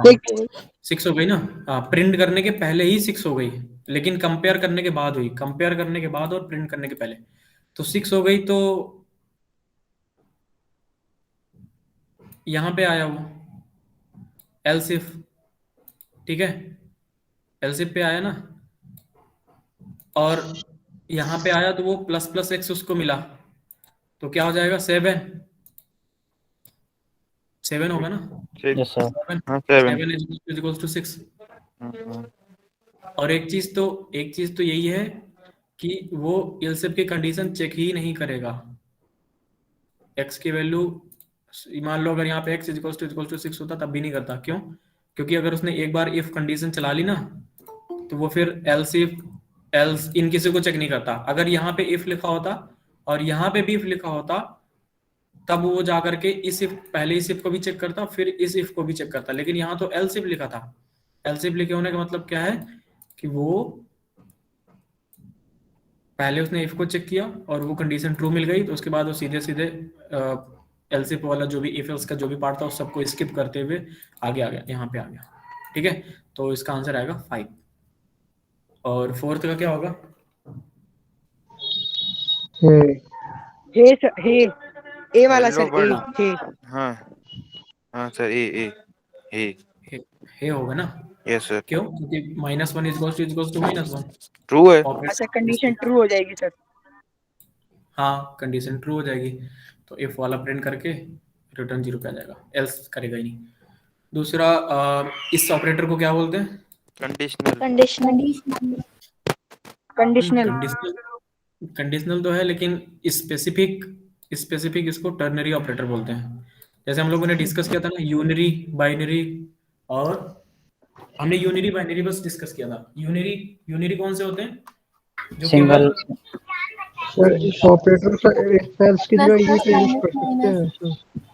6 हो गई ना। प्रिंट करने के पहले ही 6 हो गई, लेकिन कंपेयर करने के बाद हुई, कंपेयर करने के बाद और प्रिंट करने के पहले। तो 6 हो गई, तो यहां पे आया वो एलसिफ, ठीक है, एलसिफ पे आया ना, और यहां पे आया तो वो प्लस प्लस एक्स उसको मिला, तो क्या हो जाएगा 7 होगा ना। Yes sir. 7 हाँ 7। 7 इज इक्वल टू 6। और एक चीज तो यही है कि वो एलसिफ की कंडीशन चेक ही नहीं करेगा। एक्स की वैल्यू मान लो अगर यहाँ पे एक्स इक्वल टू 6 होता तब भी नहीं करता, क्यों? क्योंकि अगर उसने एक बार इफ कंडीशन चला ली ना, तो वो फिर एल्स इफ एल्स इन किसी को चेक नहीं करता। अगर यहाँ पे इफ लिखा होता और यहाँ पे भी इफ लिखा होता, तब वो जा करके इस इफ, पहले इस इफ को भी चेक करता फिर इस इफ को भी चेक करता, लेकिन यहाँ तो एल्स इफ लिखा था। एल्स इफ लिखे होने का मतलब क्या है कि वो पहले उसने इफ को चेक किया और वो कंडीशन ट्रू मिल गई, तो उसके बाद वो सीधे सीधे एलसिफ वाला जो भी इफ एल्स का जो भी पार्ट था उस सबको स्किप करते हुए आगे आ गया, यहाँ पे आ गया। ठीक है, तो इसका आंसर आएगा 5। और फोर्थ का क्या होगा? ए वाला हेलो सर, वर्ड। ए। हाँ हाँ सर, ए। हे होगा ना। Yes sir. क्यों? क्योंकि -1 इज टू -1 ट्रू है। अच्छा, कंडीशन ट्रू हो जाएगी सर। हाँ, कंडीशन ट्रू हो जाएगी, तो इफ वाला प्रिंट करके रिटर्न 0 पे आ जाएगा, एल्स करेगा ही नहीं। दूसरा, इस ऑपरेटर को क्या बोलते हैं? कंडीशनल। कंडीशनल तो है, लेकिन स्पेसिफिक स्पेसिफिक इसको टर्नरी ऑपरेटर बोलते हैं। जैसे हम लोगों ने डिस्कस किया था ना, यूनरी, बाइनरी, और हमने यूनरी बाइनरी बस डिस्कस किया था। यूनरी कौन से होते हैं? जो सिंगल। सर इस ऑपरेटर का एल्स की जगह ये पे यूज कर सकते हैं सर।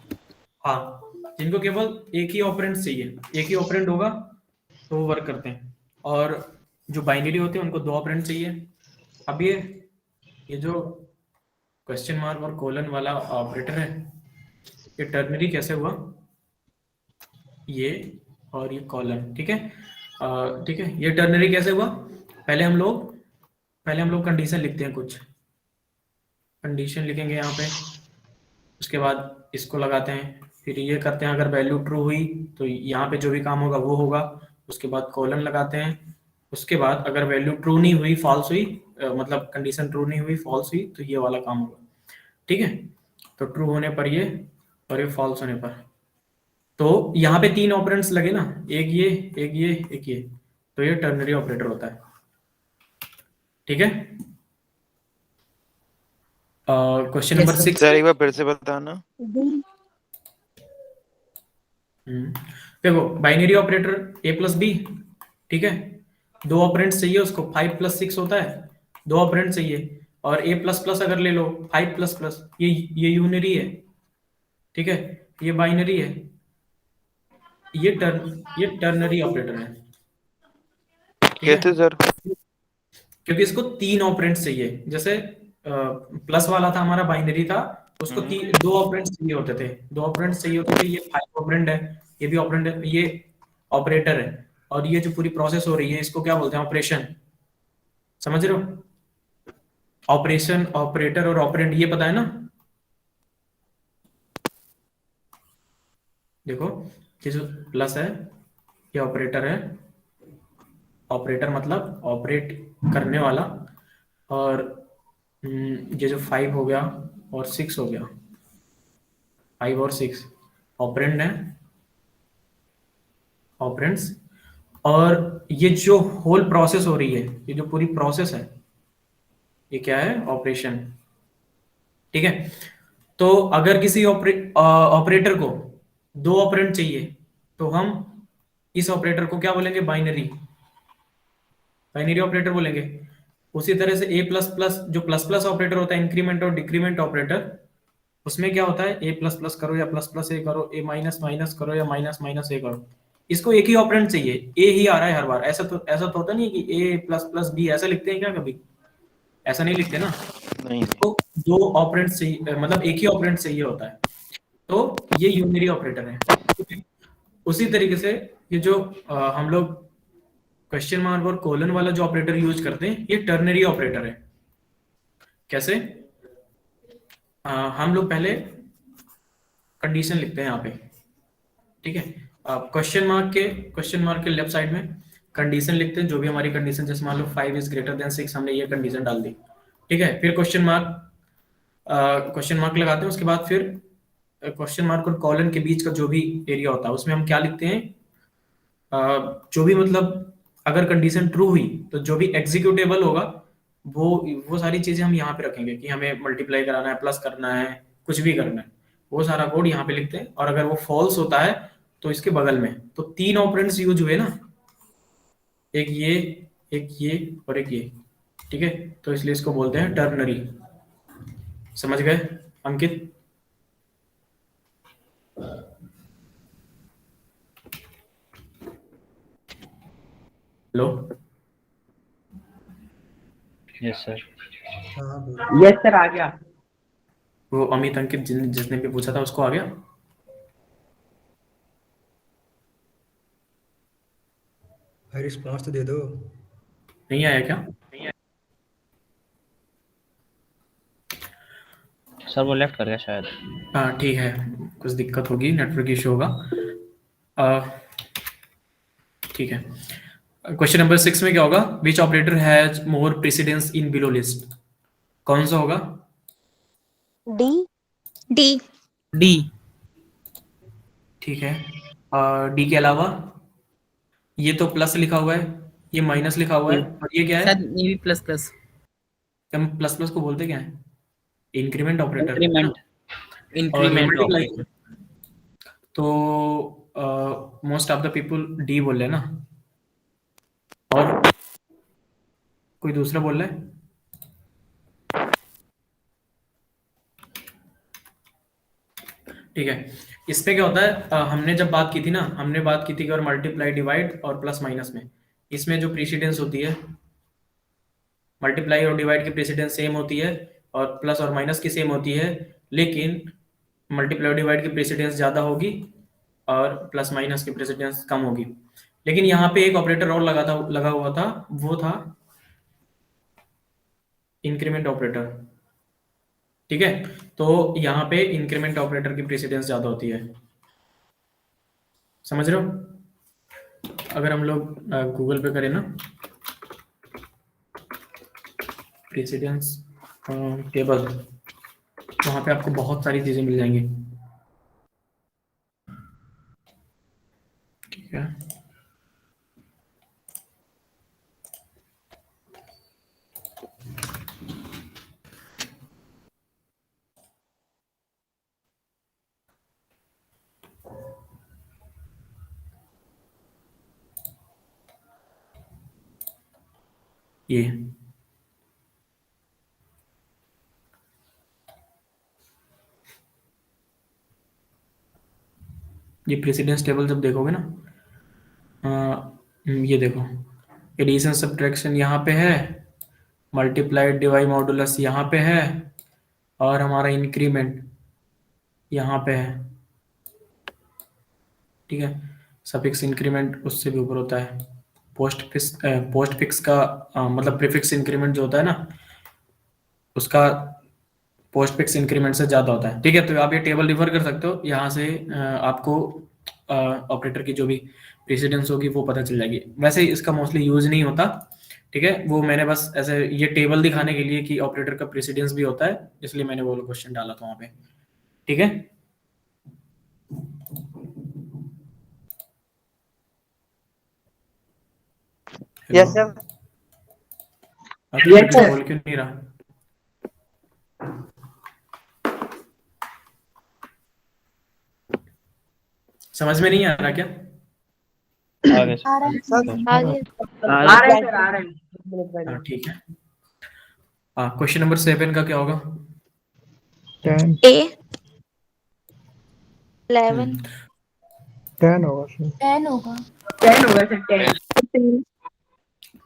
हाँ, जिनको केवल एक ही ऑपरेंड चाहिए, एक ही ऑपरेंड होगा तो वो वर्क करते हैं। और जो बाइनरी होते हैं उनको 2 ऑपरेंड चाहिए। अब ये जो क्वेश्चन मार्क और कोलन वाला ऑपरेटर है, ये टर्नरी कैसे हुआ? ये और ये कॉलन, ठीक है। ठीक है, ये टर्नरी कैसे हुआ? पहले हम लोग कंडीशन लिखते हैं, कुछ कंडीशन लिखेंगे यहाँ पे, उसके बाद इसको लगाते हैं, फिर ये करते हैं, अगर वैल्यू ट्रू हुई तो यहाँ पे जो भी काम होगा वो होगा, उसके बाद कोलन लगाते हैं, उसके बाद अगर वैल्यू ट्रू नहीं हुई, फॉल्स हुई, मतलब कंडीशन ट्रू नहीं हुई, फॉल्स हुई, तो ये वाला काम होगा। ठीक है, तो ट्रू होने पर ये और ये फॉल्स होने पर, तो यहाँ पे 3 ऑपरेंड्स लगे ना, एक ये, तो ये टर्नरी ऑपरेटर होता है। ठीक है, क्वेश्चन नंबर 6 सर एक बार फिर से बताना। देखो, binary operator a plus B, ठीक है, 2 ऑपरेंड्स चाहिए उसको, 5 प्लस 6 होता है, 2 ऑपरेंड चाहिए। और a प्लस प्लस अगर ले लो, 5 प्लस प्लस, ये यूनरी है, ठीक है, ये बाइनरी है, ये टर्नरी ऑपरेटर है। कैसे सर? क्योंकि इसको 3 ऑपरेंड्स चाहिए, जैसे प्लस वाला था हमारा, बाइनरी था, उसको 2 ऑपरेंड्स चाहिए होते थे, 2 ऑपरेंड्स चाहिए होते थे। ये 5 ऑपरेंड है, ये भी ऑपरेंड है, ये ऑपरेटर है, और ये जो पूरी प्रोसेस हो रही है इसको क्या बोलते हैं? ऑपरेशन। समझ रहे हो? ऑपरेशन, ऑपरेटर और ऑपरेंड, ये पता है ना? देखो, ये जो प्लस है ये ऑपरेटर है, ऑपरेटर मतलब ऑपरेट करने वाला, और ये जो 5 हो गया और 6 हो गया, 5 और 6 ऑपरेंड है, ऑपरेंड्स। और ये जो होल प्रोसेस हो रही है, ये जो पूरी प्रोसेस है, ये क्या है? ऑपरेशन। ठीक है, तो अगर किसी ऑपरेटर को 2 ऑपरेंड चाहिए, तो हम इस ऑपरेटर को क्या बोलेंगे? बाइनरी ऑपरेटर बोलेंगे। उसी तरह से a प्लस प्लस, जो प्लस प्लस ऑपरेटर होता है, इंक्रीमेंट और डिक्रीमेंट ऑपरेटर, उसमें क्या होता है? a प्लस प्लस करो या प्लस प्लस a करो, a माइनस माइनस करो या माइनस माइनस a करो, इसको एक ही ऑपरेंड चाहिए, a ही आ रहा है हर बार। ऐसा तो होता नहीं है कि a प्लस प्लस b ऐसा लिखते हैं क्या कभी? ऐसा नहीं लिखते ना। नहीं। तो 2 ऑपरेंड चाहिए, मतलब एक ही ऑपरेंड चाहिए होता है, तो ये यूनरी ऑपरेटर है। उसी तरीके से ये जो हम लोग क्वेश्चन मार्क और कोलन वाला जो ऑपरेटर यूज करते हैं, ये टर्नरी ऑपरेटर है। कैसे? हम लोग पहले कंडीशन लिखते हैं यहाँ पे, ठीक है। क्वेश्चन मार्क के लेफ्ट साइड में कंडीशन लिखते हैं, जो भी हमारी कंडीशन, जैसे मान लो 5 इज ग्रेटर देन 6, हमने ये कंडीशन डाल दी, ठीक है। फिर क्वेश्चन मार्क लगाते हैं। उसके बाद फिर क्वेश्चन मार्क और कॉलन के बीच का जो भी एरिया होता है उसमें हम क्या लिखते हैं, जो भी मतलब अगर कंडीशन ट्रू हुई तो जो भी एग्जीक्यूटेबल होगा वो सारी चीजें हम यहाँ पे रखेंगे कि हमें मल्टीप्लाई कराना है, प्लस करना है, कुछ भी करना है, वो सारा कोड यहाँ पे लिखते हैं। और अगर वो फॉल्स होता है तो इसके बगल में तो 3 ऑपरेंड्स यूज हुए ना, एक ये और एक ये, ठीक है। तो इसलिए इसको बोलते हैं टर्नरी। समझ गए Ankit? Hello? Yes sir. Yes sir, आ गया। वो अमित अंकित जिसने भी पूछा था उसको आ गया? भाई रिस्पॉन्स तो दे दो। नहीं आया क्या? सर वो लेफ्ट कर गया शायद। हाँ ठीक है, कुछ दिक्कत होगी, नेटवर्क इशू होगा। ठीक है। क्वेश्चन नंबर 6 में क्या होगा? Which operator has more precedence in below list? कौन सा होगा? D D D. ठीक है। डी के अलावा ये तो प्लस लिखा हुआ है, ये माइनस लिखा हुआ है, और ये क्या है? शायद ये भी प्लस प्लस हम प्लस प्लस को बोलते क्या है? Increment operator. Increment. Increment multiply. तो most of the people D बोल रहे हैं ना, और कोई दूसरा बोल रहा है? ठीक है। इस पे क्या होता है, हमने जब बात की थी ना, हमने बात की थी कि और मल्टीप्लाई, डिवाइड और प्लस माइनस में, इसमें जो प्रेसिडेंस होती है, मल्टीप्लाई और डिवाइड की प्रेसिडेंस सेम होती है और प्लस और माइनस की सेम होती है, लेकिन मल्टीप्लाई और डिवाइड की प्रेसिडेंस ज़्यादा होगी और प्लस माइनस की प्रेसिडेंस कम होगी। लेकिन यहाँ पे एक ऑपरेटर और लगा हुआ था, वो था इंक्रीमेंट ऑपरेटर, ठीक है। तो यहाँ पे इंक्रीमेंट ऑपरेटर की प्रेसिडेंस ज़्यादा होती है। समझ रहे हो? अगर हम लोग गूगल पे करें ना प्रेसिडेंस टेबल, वहां पे आपको बहुत सारी चीजें मिल जाएंगी, ठीक है। ये प्रेसिडेंस टेबल जब देखोगे ना, ये देखो, एडिशन सब्ट्रैक्शन यहाँ पे है, मल्टीप्लाइड डिवाइड मॉडुलस यहाँ पे है, और हमारा इंक्रीमेंट यहाँ पे है, ठीक है। सफिक्स इंक्रीमेंट उससे भी ऊपर होता है। पोस्ट फिक्स का मतलब प्रीफिक्स इंक्रीमेंट जो होता है ना, उसका पोस्ट फिक्स इंक्रीमेंट से ज्यादा होता है, ठीक है। तो आप ये टेबल रिफर कर सकते हो, यहाँ से आपको ऑपरेटर की जो भी प्रेसिडेंस होगी वो पता चल जाएगी। वैसे इसका मोस्टली यूज नहीं होता, ठीक है। वो मैंने बस ऐसे ये टेबल दिखाने के लिए कि ऑपरेटर का प्रेसिडेंस भी होता है, इसलिए मैंने वो क्वेश्चन डाला था वहां पे, ठीक है। Yes sir. yes, बोल क्यों नहीं रहा? समझ में नहीं आ रहा क्या? आगे आगे आ रहे हैं सर, आ रहे हैं। हाँ ठीक है। क्वेश्चन नंबर 7 का क्या होगा? 10 ए 11 10 होगा सर। 10 होगा। 10 होगा सर,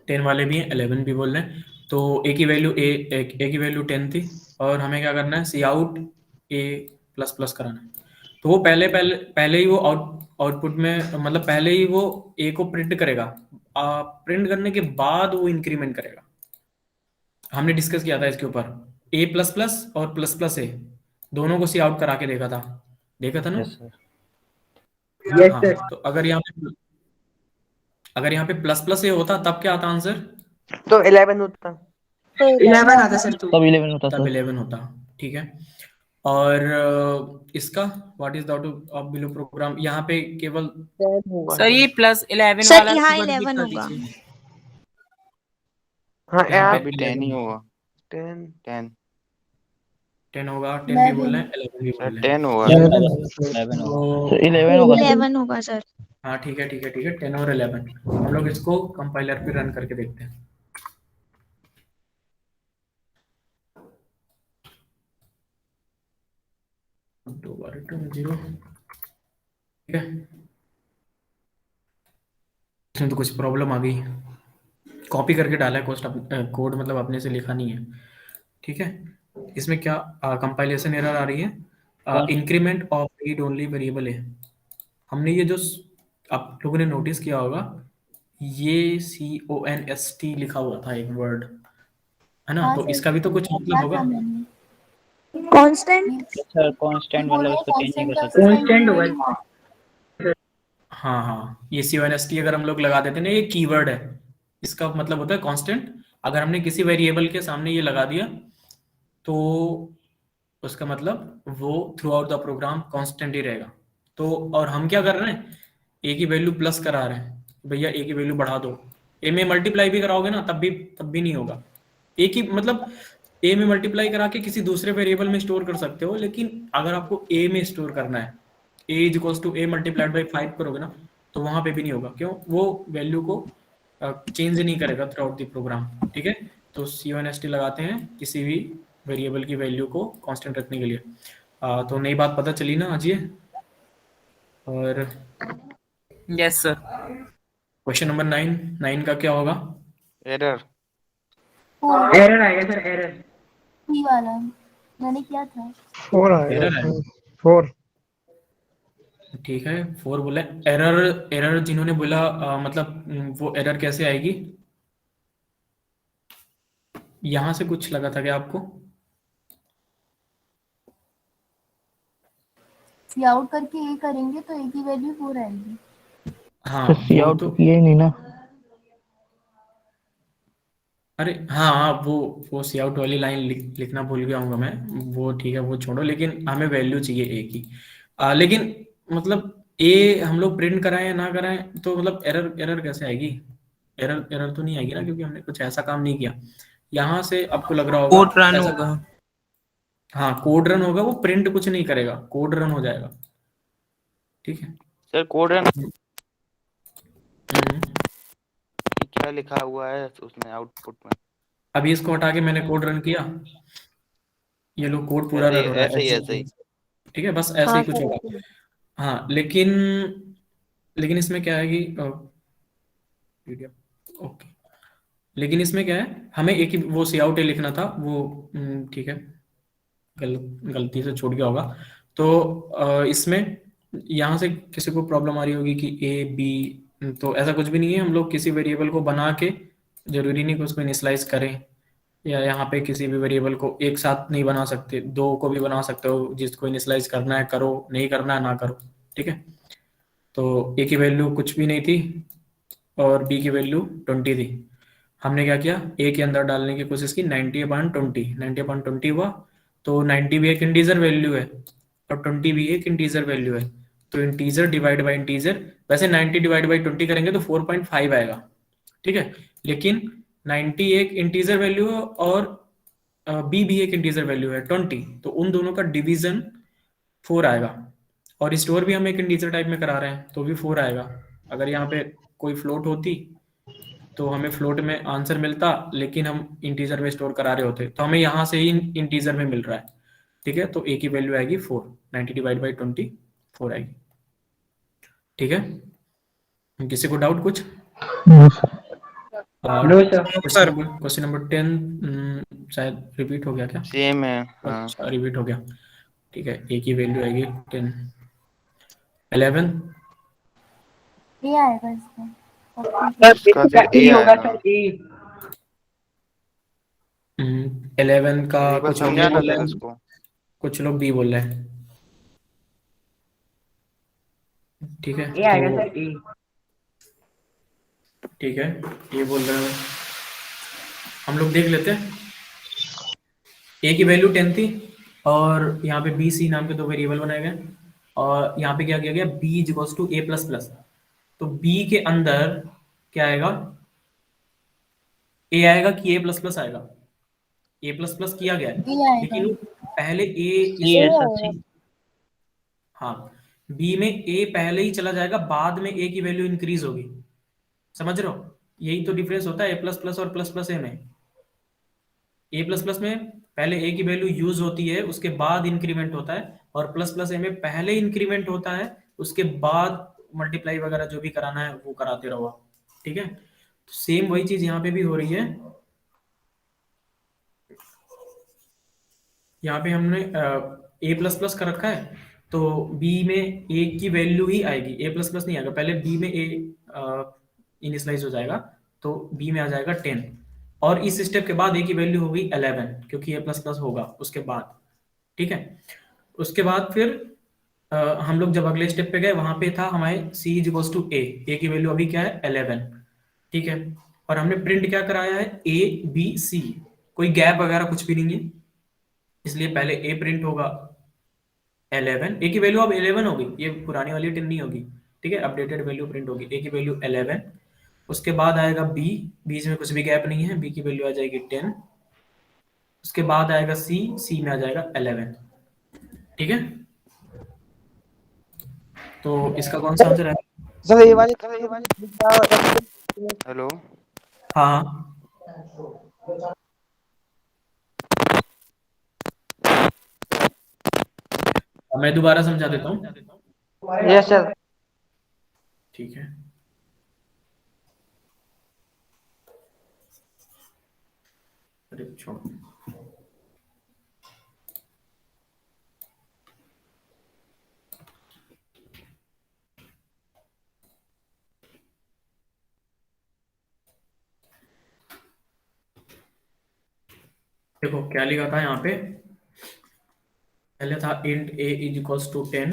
10 वाले भी हैं, 11 भी बोल रहे हैं। तो ए की वैल्यू ए की वैल्यू 10 थी, और हमें क्या करना है, सी आउट ए प्लस प्लस कराना है। तो वो पहले ही वो आउटपुट में मतलब पहले ही वो ए को प्रिंट करेगा, प्रिंट करने के बाद वो इंक्रीमेंट करेगा। हमने डिस्कस किया था इसके ऊपर, ए प्लस प्लस और प्लस प्लस ए दोनों को सी आउट करा के देखा था ना। Yes sir. यस हाँ, सर। तो अगर यहाँ पे प्लस प्लस ए होता तब क्या आता आंसर? तो 11 होता। तो 11 आता सर। तू तब 11 होता तब सर। 11 होता। ठीक है। और इसका what is the out of below program, यहाँ पे केवल सर ये +11 सर वाला यहाँ कीवर्ड भी 11 कर होगा। दीजिए। हाँ यहाँ यार पे अभी 10 ही होगा। 10 10 होगा, 10 भी बोल रहे हैं, 11 भी सर बोल रहे हैं। 10 होगा। 11 11 होगा। तो तो 11 होगा सर। 11 होगा सर। हाँ ठीक है 10 और 11 हम लोग इसको कंपाइलर पे रन करके देखते हैं। दोबारा रिटर्न 0। ठीक है, इसमें तो कुछ प्रॉब्लम आ गई, कॉपी करके डाला है कोड मतलब अपने से लिखा नहीं है। ठीक है, इसमें क्या कंपाइलेशन एरर आ रही है, increment of read only variable है। हमने ये जो आप लोगों ने नोटिस किया होगा, ये CONST लिखा हुआ था एक वर्ड, है ना, तो इसका भी तो कुछ मतलब होगा। कांस्टेंट। सर कांस्टेंट मतलब इसको चेंज नहीं कर सकते। कांस्टेंट होगा। हाँ, ये CONST अगर हम लोग लगा देते ना, ये कीवर्ड है, इसका मतलब होता है कांस्टेंट। अगर हमने किसी वेरिएबल के सामने ये लगा दिया तो उसका मतलब वो throughout the program constant ही रहेगा। तो और हम क्या कर रहे हैं, ए की वैल्यू प्लस करा रहे हैं, भैया ए की वैल्यू बढ़ा दो। ए में मल्टीप्लाई भी कराओगे ना तब भी नहीं होगा। ए की मतलब ए में मल्टीप्लाई करा के किसी दूसरे वेरिएबल में स्टोर कर सकते हो, लेकिन अगर आपको ए में स्टोर करना है, A is equals to A multiplied by 5 करोगे ना, तो वहां पे भी नहीं होगा। क्यों? वो वैल्यू को चेंज नहीं करेगा थ्रू आउट द प्रोग्राम। ठीक है, तो CONST लगाते हैं किसी भी वेरिएबल की वैल्यू को कांस्टेंट रखने के लिए। तो नई बात पता चली ना आज ये। और यस सर। क्वेश्चन नंबर 9 का क्या होगा? एरर। एरर आएगा सर, एरर। ई वाला मैंने किया था। 4 आएगा एरर है। 4। ठीक है, 4 बोला। एरर जिन्होंने बोला मतलब वो एरर कैसे आएगी? यहां से कुछ लगा था क्या आपको? सी आउट करके ए करेंगे तो ए की वैल्यू 4 आएगी। हाँ तो सी वो आउट तो, किया ही नहीं ना। अरे हाँ वो सी आउट वाली लाइन लिखना भूल गया हूँ मैं। वो ठीक है, वो छोड़ो, लेकिन हमें वैल्यू चाहिए ए की। लेकिन मतलब ए हम लोग प्रिंट कराएं या ना कराएं, तो मतलब एरर कैसे आएगी? एरर तो नहीं आएगी ना, क्योंकि हमने कुछ ऐसा काम नहीं किया। यहाँ से आपको लग रहा होगा कोड रन ऐसा, होगा। हाँ कोड रन होगा, वो प्रिंट कुछ नहीं करेगा, कोड रन हो जाएगा। ठीक है। सर कोड रन हम्म। क्या लिखा हुआ है उसमें आउटपुट में? अभी इसको हटा के मैंने कोड रन किया, ये लो कोड पूरा रन हो रहा है। ऐसे ही। ठीक है, बस ऐसे ही कुछ होगा। हाँ लेकिन इसमें क्या है कि ओके, लेकिन इसमें क्या है, हमें एक ही वो सी आउट लिखना था वो। ठीक है, गलती से छूट गया होगा। तो इसमें यहाँ से किसी को प्रॉब्लम आ रही होगी कि ए बी, तो ऐसा कुछ भी नहीं है। हम लोग किसी वेरिएबल को बना के, जरूरी नहीं कि उसको इनिशियलाइज करें, या यहाँ पे किसी भी वेरिएबल को एक साथ नहीं बना सकते, दो को भी बना सकते हो। जिसको इनिशियलाइज करना है करो, नहीं करना है ना करो। ठीक है, तो ए की वैल्यू कुछ भी नहीं थी और बी की वैल्यू 20 थी। हमने क्या किया, ए के अंदर डालने की कोशिश की, 90/20 हुआ। तो 90 भी एक इंटीजर वैल्यू है और 20 भी एक इंटीजर वैल्यू है, तो इंटीजर डिवाइड बाई इंटीजर। वैसे 90 डिवाइड बाई 20 करेंगे तो 4.5 आएगा। ठीक है, लेकिन 90 एक इंटीजर वैल्यू है और बी भी एक इंटीजर वैल्यू है 20, तो उन दोनों का डिवीजन 4 आएगा। और स्टोर भी हम एक इंटीजर टाइप में करा रहे हैं तो भी 4 आएगा। अगर यहाँ पे कोई फ्लोट होती तो हमें फ्लोट में आंसर मिलता, लेकिन हम इंटीजर में स्टोर करा रहे होते, तो हमें यहाँ से ही इंटीजर में मिल रहा है। ठीक है, तो ए की वैल्यू आएगी 4, 90 डिवाइड बाई 20 4 आएगी। ठीक है, किसी को डाउट कुछ? No sir. क्वेश्चन नंबर 10 शायद रिपीट हो गया क्या? सेम है। हाँ अच्छा, रिपीट हो गया। ठीक है, ए की वैल्यू आएगी 10। 11 ए आएगा इसमें। इसका सर ए आएगा। 11 का एक बार कुछ लोग समझा ए ना बोल रहे सर हैं, उसको। कुछ लोग बी बोल रहे हैं। ठीक है, ए आएगा सर ए। ठीक है, ये बोल रहे हैं। हम लोग देख लेते हैं। ए की वैल्यू 10 थी और यहाँ पे बी सी नाम के दो वेरिएबल बनाए गए और यहाँ पे क्या किया गया, B is equals to A plus plus. तो बी के अंदर क्या आएगा, ए आएगा कि ए प्लस प्लस आएगा? ए प्लस प्लस किया गया है, ए आएगा। लेकिन पहले ए ये ऐसा सी हाँ, बी में ए पहले ही चला जाएगा, बाद में ए की वैल्यू इंक्रीज होगी। समझ रहे हो? यही तो डिफरेंस होता है ए प्लस प्लस और प्लस प्लस ए में। ए प्लस प्लस में पहले ए की वैल्यू यूज होती है, उसके बाद इंक्रीमेंट होता है, और प्लस प्लस ए में पहले इंक्रीमेंट होता है, उसके बाद मल्टीप्लाई वगैरह जो भी कराना है वो कराते रहो आप। ठीक है, तो सेम वही चीज यहाँ पे भी हो रही है। यहाँ पे हमने ए प्लस प्लस कर रखा है, तो बी में ए की वैल्यू ही आएगी, ए प्लस प्लस नहीं आएगा। पहले बी में ए इनिशियलाइज हो जाएगा, तो बी में आ जाएगा 10, और इस स्टेप के बाद ए की वैल्यू होगी 11, क्योंकि ए प्लस प्लस होगा उसके बाद। ठीक है, उसके बाद फिर हम लोग जब अगले स्टेप पे गए, वहां पे था हमारे सी इज इक्वल्स टू ए की वैल्यू अभी क्या है 11। ठीक है, और हमने प्रिंट क्या कराया है, ए बी सी, कोई गैप वगैरह कुछ भी नहीं है, इसलिए पहले ए प्रिंट होगा 11, ए की वैल्यू अब 11 होगी, ये पुरानी वाली 10 नहीं होगी। ठीक है, अपडेटेड वैल्यू प्रिंट होगी, ए की वैल्यू 11। उसके बाद आएगा बी, बीच में कुछ भी गैप नहीं है, बी की वैल्यू आ जाएगी 10। उसके बाद आएगा सी, सी में आ जाएगा 11। ठीक है, तो इसका कौन सा आंसर है? हेलो हाँ, मैं दोबारा समझा देता हूँ। Yes sir. ठीक है, अरे छोड़, देखो क्या लिखा था यहाँ पे, पहले था int a is equals to 10,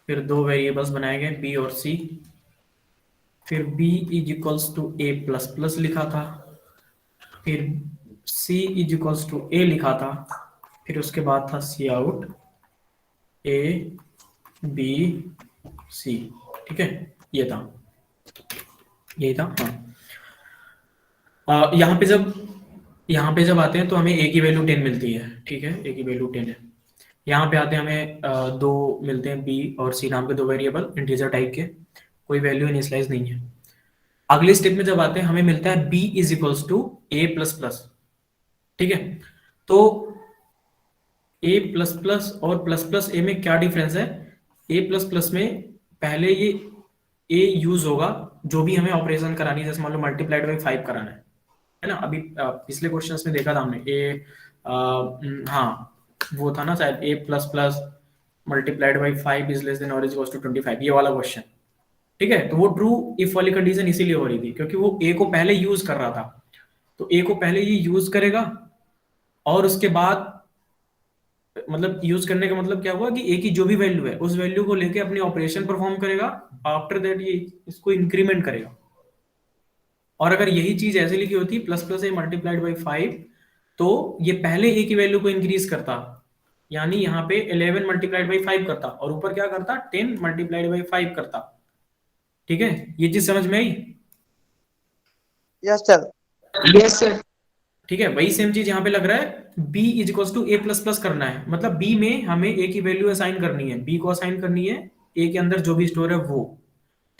फिर दो वेरिएबल्स बनाए गए b और c, फिर b is equals to a plus plus लिखा था, फिर c is equals to a लिखा था, फिर उसके बाद था cout a b c। ठीक है, ये था, यही था। हाँ, यहाँ पे जब आते हैं तो हमें a की वैल्यू 10 मिलती है। ठीक है, a की वैल्यू 10 है। यहाँ पे आते हैं हमें दो मिलते हैं, b और c नाम के दो वेरिएबल इंटीजर टाइप के, कोई वैल्यू इनिशियलाइज नहीं है। अगले स्टेप में जब आते हैं हमें मिलता है b is equals to a plus plus. ठीक है, तो a प्लस प्लस और प्लस प्लस a में क्या डिफरेंस है, a प्लस प्लस में पहले ये a यूज होगा जो भी हमें ऑपरेशन करानी है, जैसे मान लो मल्टीप्लाइड बाई 5 कराना है ना। अभी पिछले क्वेश्चंस में देखा था हमने हाँ वो था ना शायद, a plus plus multiplied by 5 is less than और इज इक्वल्स टू 25, ये वाला क्वेश्चन। ठीक है, तो वो ट्रू इफ वाली कंडीशन इसीलिए हो रही थी क्योंकि वो a को पहले यूज कर रहा था, तो a को पहले ये यूज करेगा और उसके बाद, मतलब यूज करने का मतलब क्या हुआ कि a की जो भी वैल्यू है उस वैल्यू को लेके अपनी ऑपरेशन परफॉर्म करेगा, आफ्टर दैट ये इसको इंक्रीमेंट करेगा। और अगर यही चीज ऐसे लिखी होती plus plus a multiplied by 5, तो ये पहले a की वैल्यू को इंक्रीज करता, यानी यहाँ पे 11 मल्टीप्लाइड बाई 5 करता और ऊपर क्या करता 10 मल्टीप्लाइड बाई 5 करता। ठीक है, ये चीज समझ में आई? Yes sir. Yes sir. ठीक है, वही सेम चीज यहाँ पे लग रहा है, b is equals to a plus plus करना है, मतलब b में हमें a की वैल्यू असाइन करनी है, b को असाइन करनी है a के अंदर जो भी स्टोर है वो।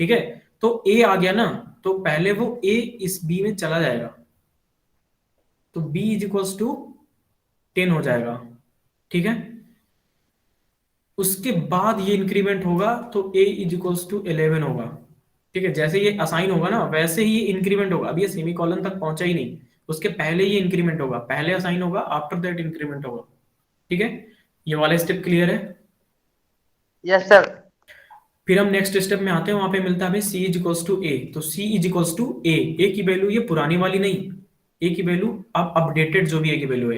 ठीक है, तो a आ गया ना, तो पहले वो a इस b में चला जाएगा, तो b इज इक्वल्स टू 10 हो जाएगा। ठीक है, उसके बाद ये इंक्रीमेंट होगा तो a इज इक्वल्स टू 11 होगा। ठीक है, जैसे ये असाइन होगा ना वैसे ही ये इंक्रीमेंट होगा, अभी ये सेमीकोलन तक पहुंचा ही नहीं, उसके पहले ये इंक्रीमेंट होगा, पहले असाइन होगा आफ्टर दैट इंक्रीमेंट होगा। ठीक है, ये वाला स्टेप क्लियर है? Yes sir. फिर हम नेक्स्ट स्टेप में आते हैं, वहां पे मिलता है हमें c इज इक्वल्स टू ए। तो c इज इक्वल्स टू ए की वैल्यू ये पुरानी वाली नहीं, a की वैल्यू अब अपडेटेड जो भी a की वैल्यू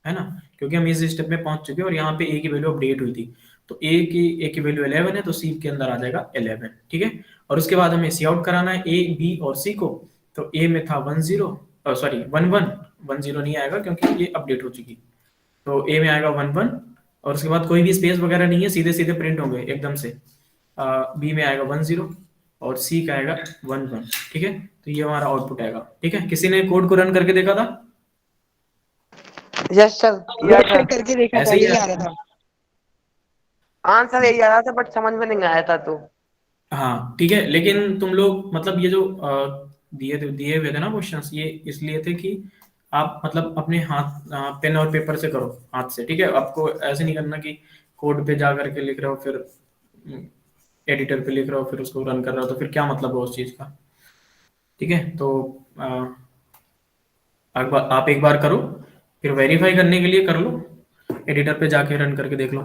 है ना, क्योंकि हम इस स्टेप में पहुंच चुके हैं और यहाँ पे a की वैल्यू अपडेट हुई थी। तो a की वैल्यू 11 है, तो c के अंदर आ जाएगा 11, ठीक है। और उसके बाद हमें सी आउट कराना है a b और c को। तो a में था 10 सॉरी 11, 10 नहीं आएगा क्योंकि ये अपडेट हो चुकी। तो a में आएगा 11 और उसके बाद कोई भी स्पेस वगैरह नहीं है, सीधे सीधे प्रिंट होंगे एकदम से। बी में आएगा 10 और सी का आएगा 11, ठीक है। तो ये हमारा आउटपुट आएगा, ठीक है। किसी ने कोड को रन करके देखा था? यस सर, किया था। करके देखा ऐसे था, ही यही है। आ रहा था। आंसर यही आ रहा था बट समझ में नहीं आया था तो। हाँ ठीक है, लेकिन तुम लोग मतलब ये जो दिए हुए थे ना क्वेश्चंस, ये इसलिए थे कि आप मतलब अपने हाथ पेन और पेपर से करो, हाथ से, ठीक है। आपको ऐसे नहीं करना कि कोड पे जा करके लिख रहे हो, फिर एडिटर पे लिख रहे हो, फिर उसको रन कर रहे हो, तो फिर क्या मतलब है उस चीज का, ठीक है। तो आप एक बार करो, फिर वेरीफाई करने के लिए कर लो, एडिटर पे जाके रन करके देख लो।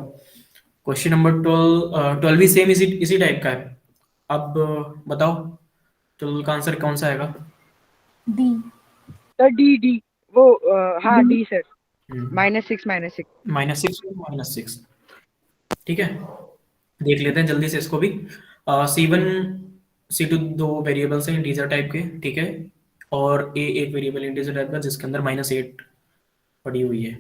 क्वेश्चन नंबर 12 भी सेम इसी टाइप का है। अब बताओ 12 का आंसर कौन सा आएगा? डी। सर डी वो हाँ डी सर। -6 -6, ठीक है। देख लेते हैं जल्दी से इसको भी। C1 C2 दो वेरिएबल्स हैं इंटीजर टाइप के, ठीक है। और A एक वेरिएबल इंटीजर टाइप का जिसके अंदर -8 पड़ी हुई है।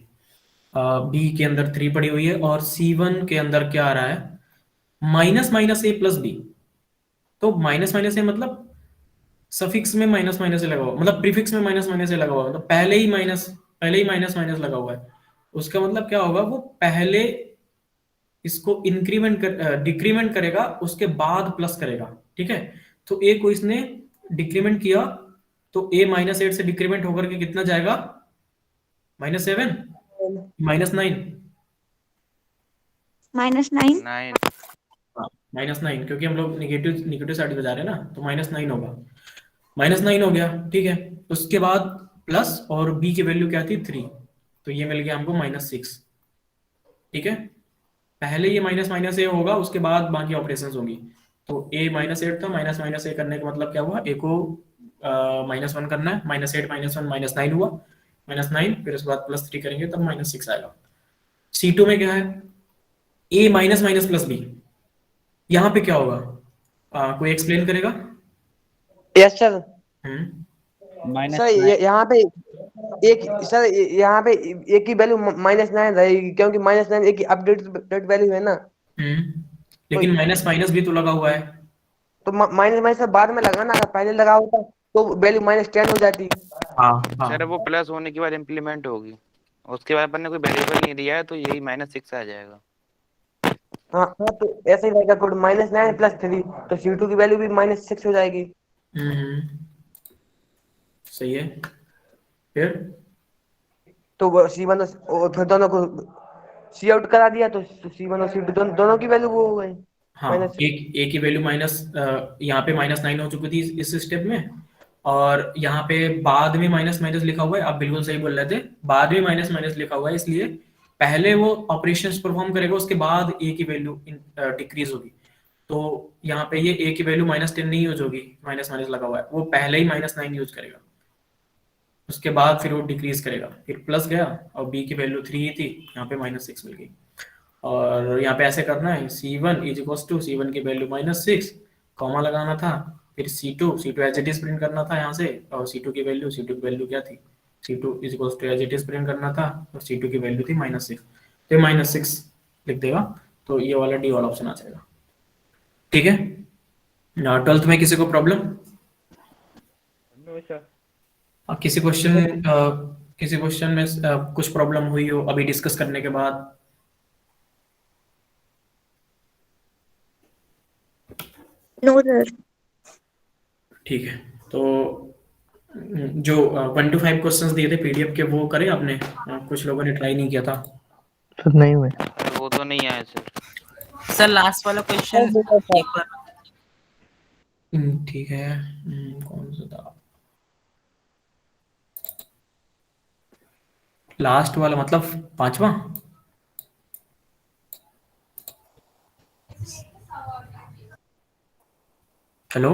B के अंदर 3 पड़ी हुई है और C1 के अंदर क्या आ रहा है? -A+B। तो -A मतलब सफिक्स में -A लगा हुआ, मतलब प्रीफिक्स में -A लगा हुआ, मतलब पहले ही माइनस लगा हुआ है। उसका मतलब क्या होगा? वो पहले इसको इंक्रीमेंट डिक्रीमेंट करेगा, उसके बाद प्लस करेगा, ठीक है। तो ए को इसने डिक्रीमेंट किया, तो a -8 से डिक्रीमेंट होकर के कितना जाएगा? -7, -9, -9। -9, क्योंकि हम लोग निगेटिव साइड पे जा रहे हैं ना, तो -9 होगा। -9 हो गया, ठीक है। उसके बाद प्लस, और b की वैल्यू क्या थी? 3, तो ये मिल गया हमको -6, ठीक है। पहले ये माइनस ए होगा, उसके बाद बाकी ऑपरेशंस होंगी। तो a -8 था, माइनस ए करने का मतलब क्या हुआ? a को -1 करना है, -8 -1 -9 हुआ, -9, फिर उसके बाद +3 करेंगे तब -6 आएगा। C2 में क्या है? a -b। यहाँ पे क्या होगा? कोई एक्सप्लेन करेगा? Yes sir. -9 सर यहाँ पे एक सर यहाँ पे एक की वैल्यू -9 रहेगी क्योंकि -9 एक अपडेट वैल्यू है ना। लेकिन माइनस भी तो लगा हुआ है। तो माइनस सर बाद में लगाना, अगर पहले लगा होता तो वैल्यू -10 हो जाती। सर वो प्लस होने के बाद इम्प्लीमेंट होगी, उसके बाद अपन ने कोई वेरिएबल नहीं दिया है, तो यही -6 आ जाएगा। हाँ तो ऐसे ही रहेगा कोड, -9 + 3, तो C2 की वैल्यू भी -6 हो जाएगी। सही है। फिर तो वो C1 और फिर दोनों को सी आउट करा दिया, तो C1 और C2 दोनों की वैल्यू वो हो गई। हाँ, एक की वैल्यू यहाँ पे -9 हो चुकी थी इस स्टेप में, और यहाँ पे बाद में माइनस लिखा हुआ है। आप बिल्कुल सही बोल रहे थे, बाद में माइनस लिखा हुआ है, इसलिए पहले वो ऑपरेशंस परफॉर्म करेगा, उसके बाद ए की वैल्यू डिक्रीज होगी। तो यहाँ पे ये ए की वैल्यू -10 नहीं यूज होगी, माइनस लगा हुआ है, वो पहले ही -9 यूज करेगा, उसके बाद फिर वो डिक्रीज करेगा, फिर प्लस गया, और बी की वैल्यू 3 ही थी, यहाँ पे -6 मिल गई। और यहाँ पे ऐसे करना है, C1 C1 की वैल्यू -6, कॉमा लगाना था, फिर C2 as it is print करना था यहाँ से, और C2 की वैल्यू क्या थी? C2 as it is print करना था, और C2 की वैल्यू थी -6, तो -6 लिख देगा, तो ये वाला डी वाला ऑप्शन आ जाएगा, ठीक है। 12th में किसी को प्रॉब्लम? No sir. किसी क्वेश्चन में कुछ प्रॉब्लम हुई हो अभी डिस्कस करने के बाद? No sir. ठीक है, तो जो 1 to 5 क्वेश्चंस दिए थे पीडीएफ के, वो करे आपने? कुछ लोगों ने ट्राई नहीं किया था। सर नहीं हुए। वो तो नहीं आया सर। सर लास्ट वाला क्वेश्चन एक बार। ठीक है, कौन सा था लास्ट वाला, मतलब 5वां? हेलो।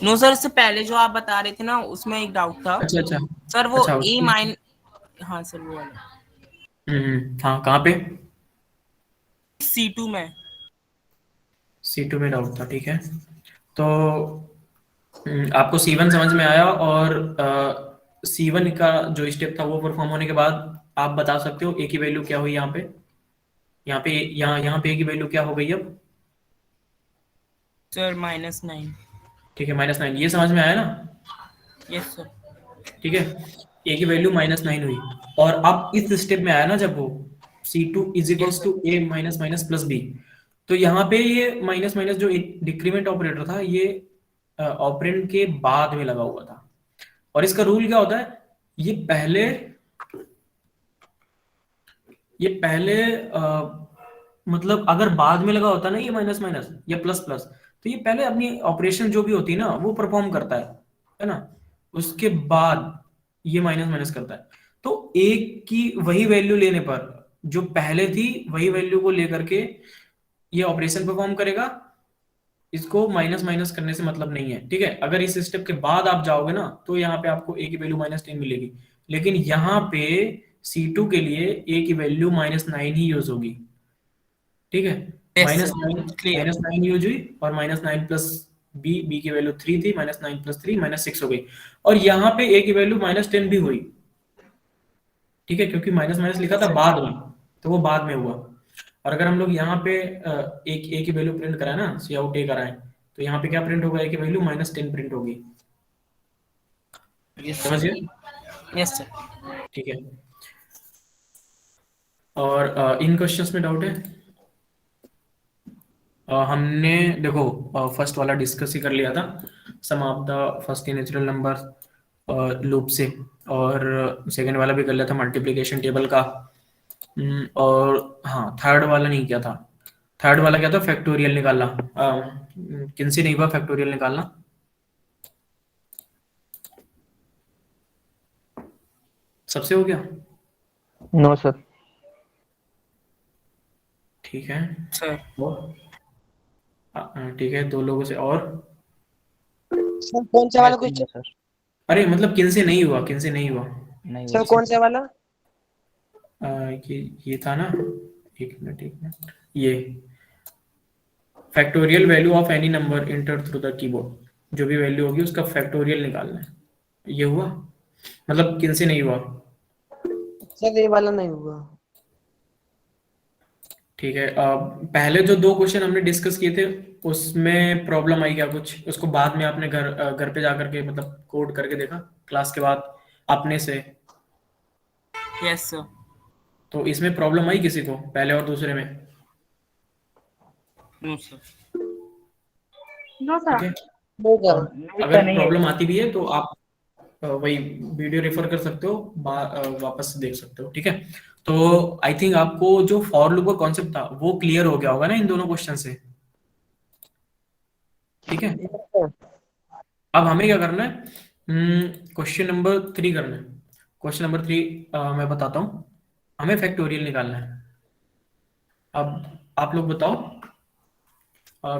नो सर, इससे पहले जो आप बता रहे थे ना, उसमें एक डाउट था अच्छा अच्छा सर, वो अच्छा ए उसकी माइन हाँ सर, वो वाला हाँ कहाँ पे? C2 में। C2 में डाउट था, ठीक है। तो आपको C1 समझ में आया, और C1 का जो स्टेप था वो परफॉर्म होने के बाद आप बता सकते हो ए की वैल्यू क्या हुई यहाँ पे। यहाँ पे ए की वैल्यू क्या हो गई अब? सर -9। ठीक है, -9, ये समझ में आया ना? Yes sir. ठीक है, ए की वैल्यू -9 हुई, और अब इस स्टेप में आया ना जब वो C2 is equals to A minus minus plus B, तो यहाँ पे ये माइनस माइनस जो डिक्रीमेंट ऑपरेटर था, ये ऑपरेंड के बाद में लगा हुआ था। और इसका रूल क्या होता है, ये पहले मतलब अगर बाद में लगा होता ना ये माइनस माइनस या प्लस प्लस, तो ये पहले अपनी ऑपरेशन जो भी होती है ना वो परफॉर्म करता है ना, उसके बाद ये माइनस माइनस करता है। तो एक की वही वैल्यू लेने पर, जो पहले थी वही वैल्यू को लेकर के ये ऑपरेशन परफॉर्म करेगा। इसको माइनस माइनस करने से मतलब नहीं है, ठीक है। अगर इस स्टेप के बाद आप जाओगे ना, तो यहाँ पे आपको ए की वैल्यू -10 मिलेगी, लेकिन यहाँ पे C2 के लिए ए की वैल्यू -9 ही यूज होगी, ठीक है। Yes minus sir, nine clear. Minus nine use हुई, और -9 प्लस बी की वैल्यू 3 थी, -9 प्लस 3 -6 हो गई, और यहाँ पे ए की वैल्यू -10 भी हुई, ठीक है, क्योंकि माइनस माइनस लिखा था बाद में, तो वो बाद में हुआ। और अगर हम लोग यहाँ पे एक ए की वैल्यू प्रिंट कराए ना, सी आउट ए कराएं, तो यहाँ पे क्या प्रिंट होगा, ए की वैल्यू -10 प्रिंट होगी, समझ गए? Yes sir. ठीक है। और इन क्वेश्चंस में डाउट है? हमने देखो फर्स्ट वाला डिस्कस ही कर लिया था, sum of the first natural number loop से, और सेकंड वाला भी कर लिया था मल्टीप्लिकेशन टेबल का। और हाँ, थर्ड वाला नहीं किया था। थर्ड वाला क्या था, फैक्टोरियल निकालना। किनसे नहीं हुआ फैक्टोरियल निकालना? सबसे हो गया? No sir. ठीक है सर ठीक है, 2 लोगों से। और सर कौन सा वाला ऐसे ही है क्वेश्चन? सर, अरे मतलब किनसे नहीं हुआ, किनसे नहीं हुआ? नहीं सर हुआ कौन सा वाला? ये था ना, एक मिनट, ये factorial value of any number inter through the keyboard, जो भी वैल्यू होगी उसका फैक्टोरियल निकालना है। ये हुआ? मतलब किनसे नहीं हुआ? सर ये वाला नहीं हुआ। ठीक है, पहले जो 2 क्वेश्चन हमने डिस्कस किए थे उसमें प्रॉब्लम आई क्या कुछ? उसको बाद में आपने घर पे जाकर के मतलब कोड करके देखा क्लास के बाद अपने से? Yes sir. तो इसमें प्रॉब्लम आई किसी को पहले और दूसरे में? No sir. ठीक है, नो सर। अगर प्रॉब्लम आती भी है तो आप वही वीडियो रेफर कर सकते हो, वापस से देख सकते हो, ठीक है। तो आई थिंक आपको जो फॉर लूप का कॉन्सेप्ट था वो क्लियर हो गया होगा ना इन दोनों क्वेश्चन से, ठीक है। अब हमें क्या करना है, क्वेश्चन नंबर 3 करना है। क्वेश्चन नंबर 3 मैं बताता हूँ, हमें फैक्टोरियल निकालना है। अब आप लोग बताओ,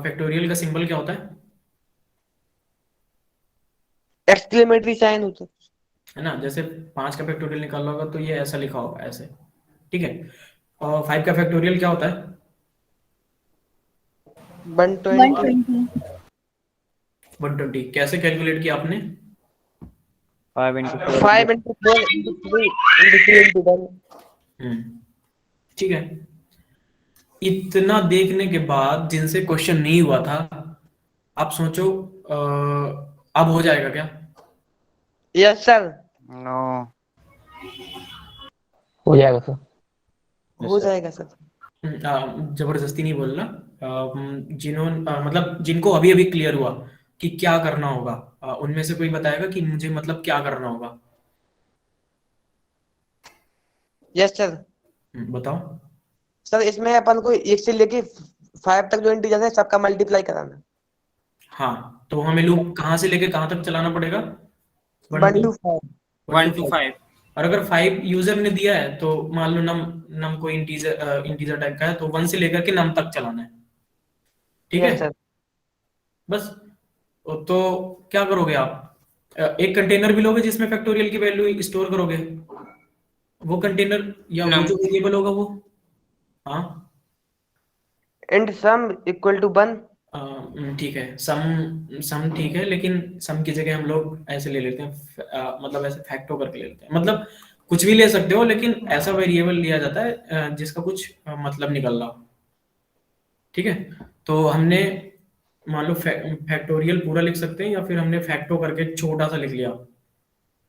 फैक्टोरियल का सिंबल क्या होता है? एक्सक्लेमेटरी साइन होता है ना, जैसे 5 का फैक्टोरियल निकालना होगा तो ये ऐसा लिखा होगा, ऐसे, ठीक है। और 5 का फैक्टोरियल क्या होता है? 120। 120। कैसे कैलकुलेट किया आपने? 5 into 4 5 into 4 into 3 into 3 into 1। ठीक है। इतना देखने के बाद जिनसे क्वेश्चन नहीं हुआ था, आप सोचो अब हो जाएगा क्या? Yes sir. नो, हो जाएगा सर। हो जाएगा सर। जबरदस्ती नहीं बोलना। जिन्होंने मतलब जिनको अभी अभी क्लियर हुआ कि क्या करना होगा, उनमें से कोई बताएगा कि मुझे मतलब क्या करना होगा? Yes sir. बताओ। सर इसमें अपन को 1 से लेके 5 तक जो इंटीजर है सबका मल्टीप्लाई कराना। हाँ, तो हमें लूप कहाँ से लेके कहाँ तक चलाना पड़ेगा? 1 to 5। 1 to 5। और अगर 5 यूजर ने दिया है तो मान लो नम कोई इंटीजर टाइप का है, तो 1 से लेकर के नम तक चलाना है, ठीक है। Yes sir. बस। तो क्या करोगे आप, एक कंटेनर भी लोगे जिसमें फैक्टोरियल की वैल्यू स्टोर करोगे, वो कंटेनर या वो जो वेरिएबल होगा वो, हाँ एंड सम इक्वल टू 1। ठीक है, सम ठीक है, लेकिन सम की जगह हम लोग ऐसे ले लेते हैं, मतलब ऐसे फैक्टो करके ले लेते हैं, मतलब कुछ भी ले सकते हो, लेकिन ऐसा वेरिएबल लिया जाता है जिसका कुछ मतलब निकल रहा हो। ठीक है, तो हमने मान लो फैक्टोरियल पूरा लिख सकते हैं, या फिर हमने फैक्टो करके छोटा सा लिख लिया,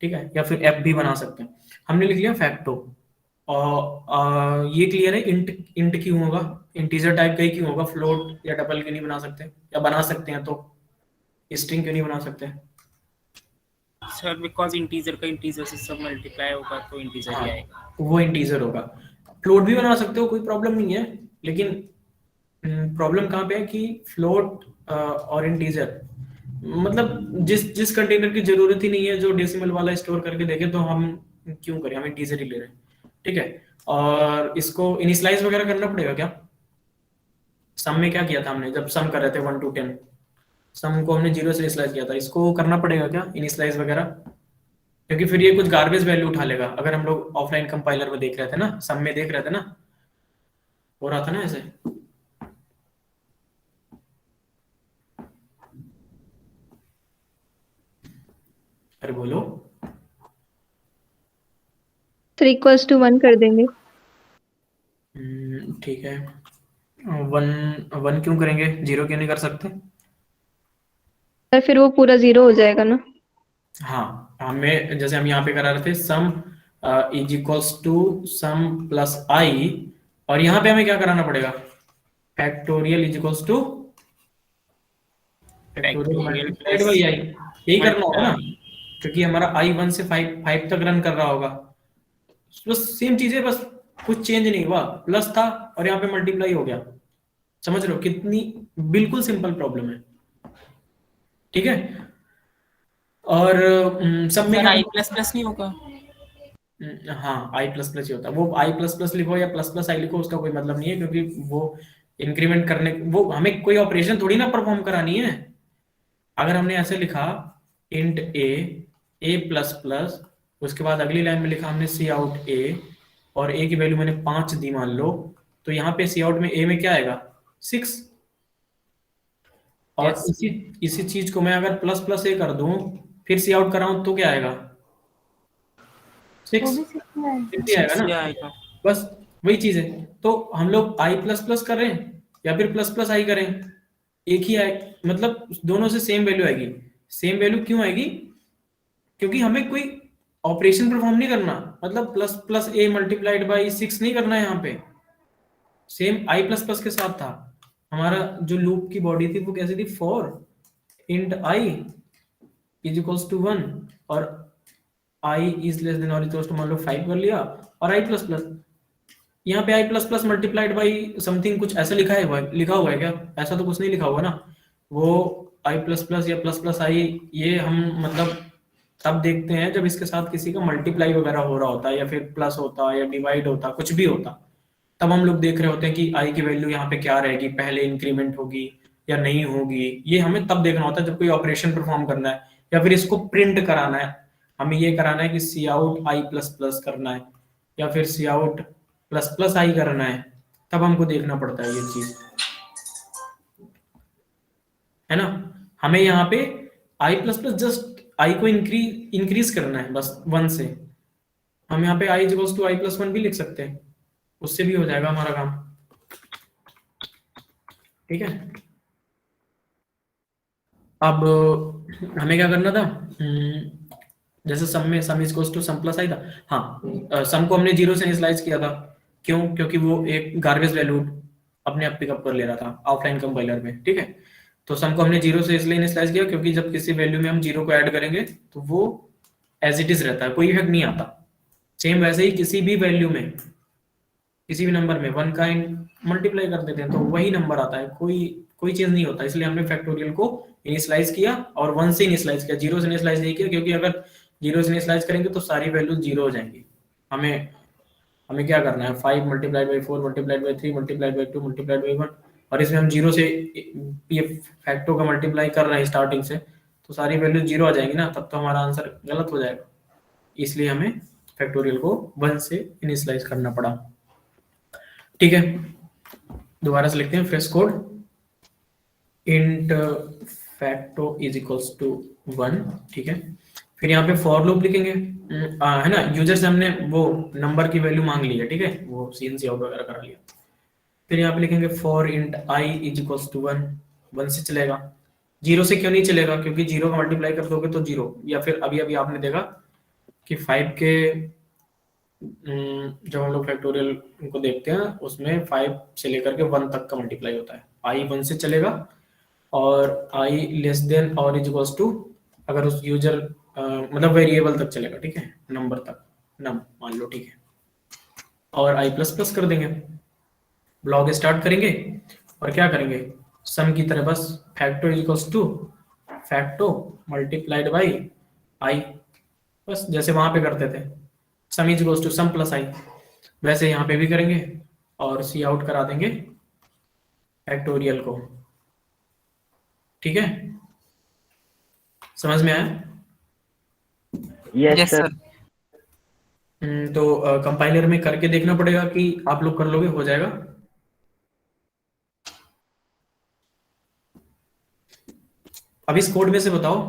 ठीक है, या फिर एफ भी बना सकते हैं। हमने लिख लिया फैक्टो, और ये क्लियर है, इंट इंट क्यों होगा, इंटीजर टाइप का ही क्यों होगा, फ्लोट या डबल क्यों नहीं बना सकते, या बना सकते हैं तो स्ट्रिंग क्यों नहीं बना सकते? सर बिकॉज इंटीजर का इंटीजर से सब मल्टीप्लाई होगा तो इंटीजर ही आएगा। वो इंटीजर होगा। फ्लोट भी बना सकते हो, कोई प्रॉब्लम नहीं है, लेकिन प्रॉब्लम कहाँ पे है कि फ्लोट और इंटीजर, मतलब जिस कंटेनर की जरूरत ही नहीं है जो डेसिमल वाला स्टोर करके देखे, तो हम क्यों करें, हम इंटीजर ही ले रहे हैं। ठीक है, और इसको इनिशियलाइज वगैरह करना पड़ेगा क्या? सम में क्या किया था हमने, जब सम कर रहे थे 1 to 10, सम को हमने 0 से इनिशियलाइज किया था, इसको करना पड़ेगा क्या इनिशियलाइज वगैरह? क्योंकि फिर ये कुछ गार्बेज वैल्यू उठा लेगा। अगर हम लोग ऑफलाइन कंपाइलर में देख रहे थे ना, सम में देख रहे थे ना, हो रहा था ना ऐसे। अरे बोलो। 3 = 1 कर देंगे। ठीक है, 1 क्यों करेंगे, 0 क्यों नहीं कर सकते? सर फिर वो पूरा 0 हो जाएगा ना। हाँ, हमें जैसे हम यहाँ पे करा रहे थे, sum is equals to sum plus I, और यहाँ पे हमें क्या कराना पड़ेगा, factorial is equals to factorial multiplied by I, यही करना होगा ना, क्योंकि हमारा आई 1 से 5 तक रन कर रहा होगा। बस सेम चीज है, बस कुछ चेंज नहीं हुआ, प्लस था और यहाँ पे मल्टीप्लाई हो गया। समझ रहे हो कितनी बिल्कुल सिंपल प्रॉब्लम है। ठीक है, और सब में आई प्लस प्लस नहीं होगा? हाँ, आई प्लस प्लस ही होता है, वो आई प्लस प्लस लिखो या प्लस प्लस आई लिखो, उसका कोई मतलब नहीं है, क्योंकि वो इंक्रीमेंट करने, वो हमें कोई ऑपरेशन थोड़ी ना परफॉर्म करानी है। अगर हमने ऐसे लिखा इंट ए प्लस प्लस, उसके बाद अगली लाइन में लिखा हमने सी आउट ए, और ए की वैल्यू मैंने 5 दी मान लो, तो यहाँ पे सी आउट में ए में क्या आएगा, 6। और इसी चीज को मैं अगर प्लस प्लस ए कर दूं, फिर सी आउट कराऊं, तो क्या आएगा, 6 वो भी 6 में आएगा। आएगा ना। आएगा। बस वही चीज है। तो हम लोग आई प्लस प्लस कर रहे हैं या फिर प्लस प्लस आई करें, एक ही आए, मतलब दोनों से सेम वैल्यू आएगी। सेम वैल्यू क्यों आएगी, क्योंकि हमें कोई ऑपरेशन परफॉर्म नहीं करना, मतलब plus plus A multiplied by 6 नहीं करना है। यहाँ पे सेम आई प्लस प्लस के साथ था। हमारा जो लूप की बॉडी थी वो कैसी थी, for int I is equals to 1 और आई इज लेस देन और इक्वल्स टू मान लो 5 कर लिया, और आई प्लस प्लस, यहाँ पे I plus plus multiplied by something कुछ ऐसा लिखा हुआ है क्या? ऐसा तो कुछ नहीं लिखा होगा ना। वो आई प्लस प्लस या प्लस प्लस आई, ये हम मतलब तब देखते हैं जब इसके साथ किसी का मल्टीप्लाई वगैरह हो रहा होता है, या फिर प्लस होता या डिवाइड होता, कुछ भी होता, तब हम लोग देख रहे होते हैं कि आई की वैल्यू यहाँ पे क्या रहेगी, पहले इंक्रीमेंट होगी या नहीं होगी। ये हमें तब देखना होता है जब कोई ऑपरेशन परफॉर्म करना है, या फिर इसको प्रिंट कराना है। हमें ये कराना है कि सी आउट आई प्लस प्लस करना है, या फिर सी आउट प्लस प्लस आई करना है, तब हमको देखना पड़ता है ये चीज, है ना। हमें यहाँ पे I plus plus just I को इंक्रीज करना है बस 1 से। हम यहाँ पे आई इक्वल्स टू आई प्लस 1 भी लिख सकते हैं, उससे भी हो जाएगा हमारा काम। ठीक है, अब हमें क्या करना था, जैसे सम में sum equals to sum plus I था। हाँ, सम को हमने 0 से इनिशियलाइज किया था, क्यों? क्योंकि वो एक गार्बेज वैल्यू अपने आप पिकअप कर ले रहा था ऑफलाइन कंपाइलर में। ठीक है, तो सम को हमने 0 से इसलिए इनिशियलाइज किया क्योंकि जब किसी वैल्यू में हम 0 को ऐड करेंगे तो वो एज इट इज रहता है, कोई इफेक्ट नहीं आता। सेम वैसे ही किसी भी वैल्यू में, किसी भी नंबर में 1 का मल्टीप्लाई कर देते हैं तो वही नंबर आता है, कोई चेंज नहीं होता। इसलिए हमने फैक्टोरियल को इनिशियलाइज किया और 1 से इनिशियलाइज किया, 0 से इनिशियलाइज नहीं किया, क्योंकि अगर 0 से इनिशियलाइज करेंगे तो सारी वैल्यू 0 हो जाएंगी। हमें क्या करना है, 5 multiplied by 4 multiplied by 3 multiplied by 2 multiplied by 1, और इसमें हम जीरो से ये फैक्टो का मल्टीप्लाई कर रहे हैं स्टार्टिंग से, तो सारी वैल्यू जीरो आ जाएंगी ना, तब तो हमारा आंसर गलत हो जाएगा। इसलिए हमें फैक्टोरियल को 1 से इनिशियलाइज करना पड़ा। ठीक है, दोबारा से लिखते हैं fresh code. Int facto is equals to 1। ठीक है, फिर यहाँ पे फॉर लूप लिखेंगे, है ना। यूजर से हमने वो नंबर की वैल्यू मांग ली है, ठीक है, वो सीएनसी आउट वगैरह करा लिया। फिर यहाँ पे लिखेंगे for int I is equals to 1। 1 से चलेगा, 0 से क्यों नहीं चलेगा, क्योंकि 0 का मल्टीप्लाई कर दोगे तो 0, या फिर अभी अभी आपने देखा कि 5 के जब हम लोग फैक्टोरियल को देखते हैं उसमें 5 से लेकर के 1 तक का मल्टीप्लाई होता है। आई 1 से चलेगा, और आई लेस देन और इज इक्वल्स टू, अगर उस यूजर मतलब वेरिएबल तक चलेगा, ठीक है, नंबर तक, नम मान लो, ठीक है, और आई प्लस प्लस कर देंगे। ब्लॉक स्टार्ट करेंगे और क्या करेंगे, सम की तरह बस facto is equals to facto multiplied by I, बस जैसे वहां पे करते थे, sum is equals to sum plus I, वैसे यहाँ पे भी करेंगे और सी आउट करा देंगे फैक्टोरियल को। ठीक है, समझ में आया? Yes sir. तो कंपाइलर में करके देखना पड़ेगा कि आप लोग कर लोगे, हो जाएगा। अब इस कोड में से बताओ,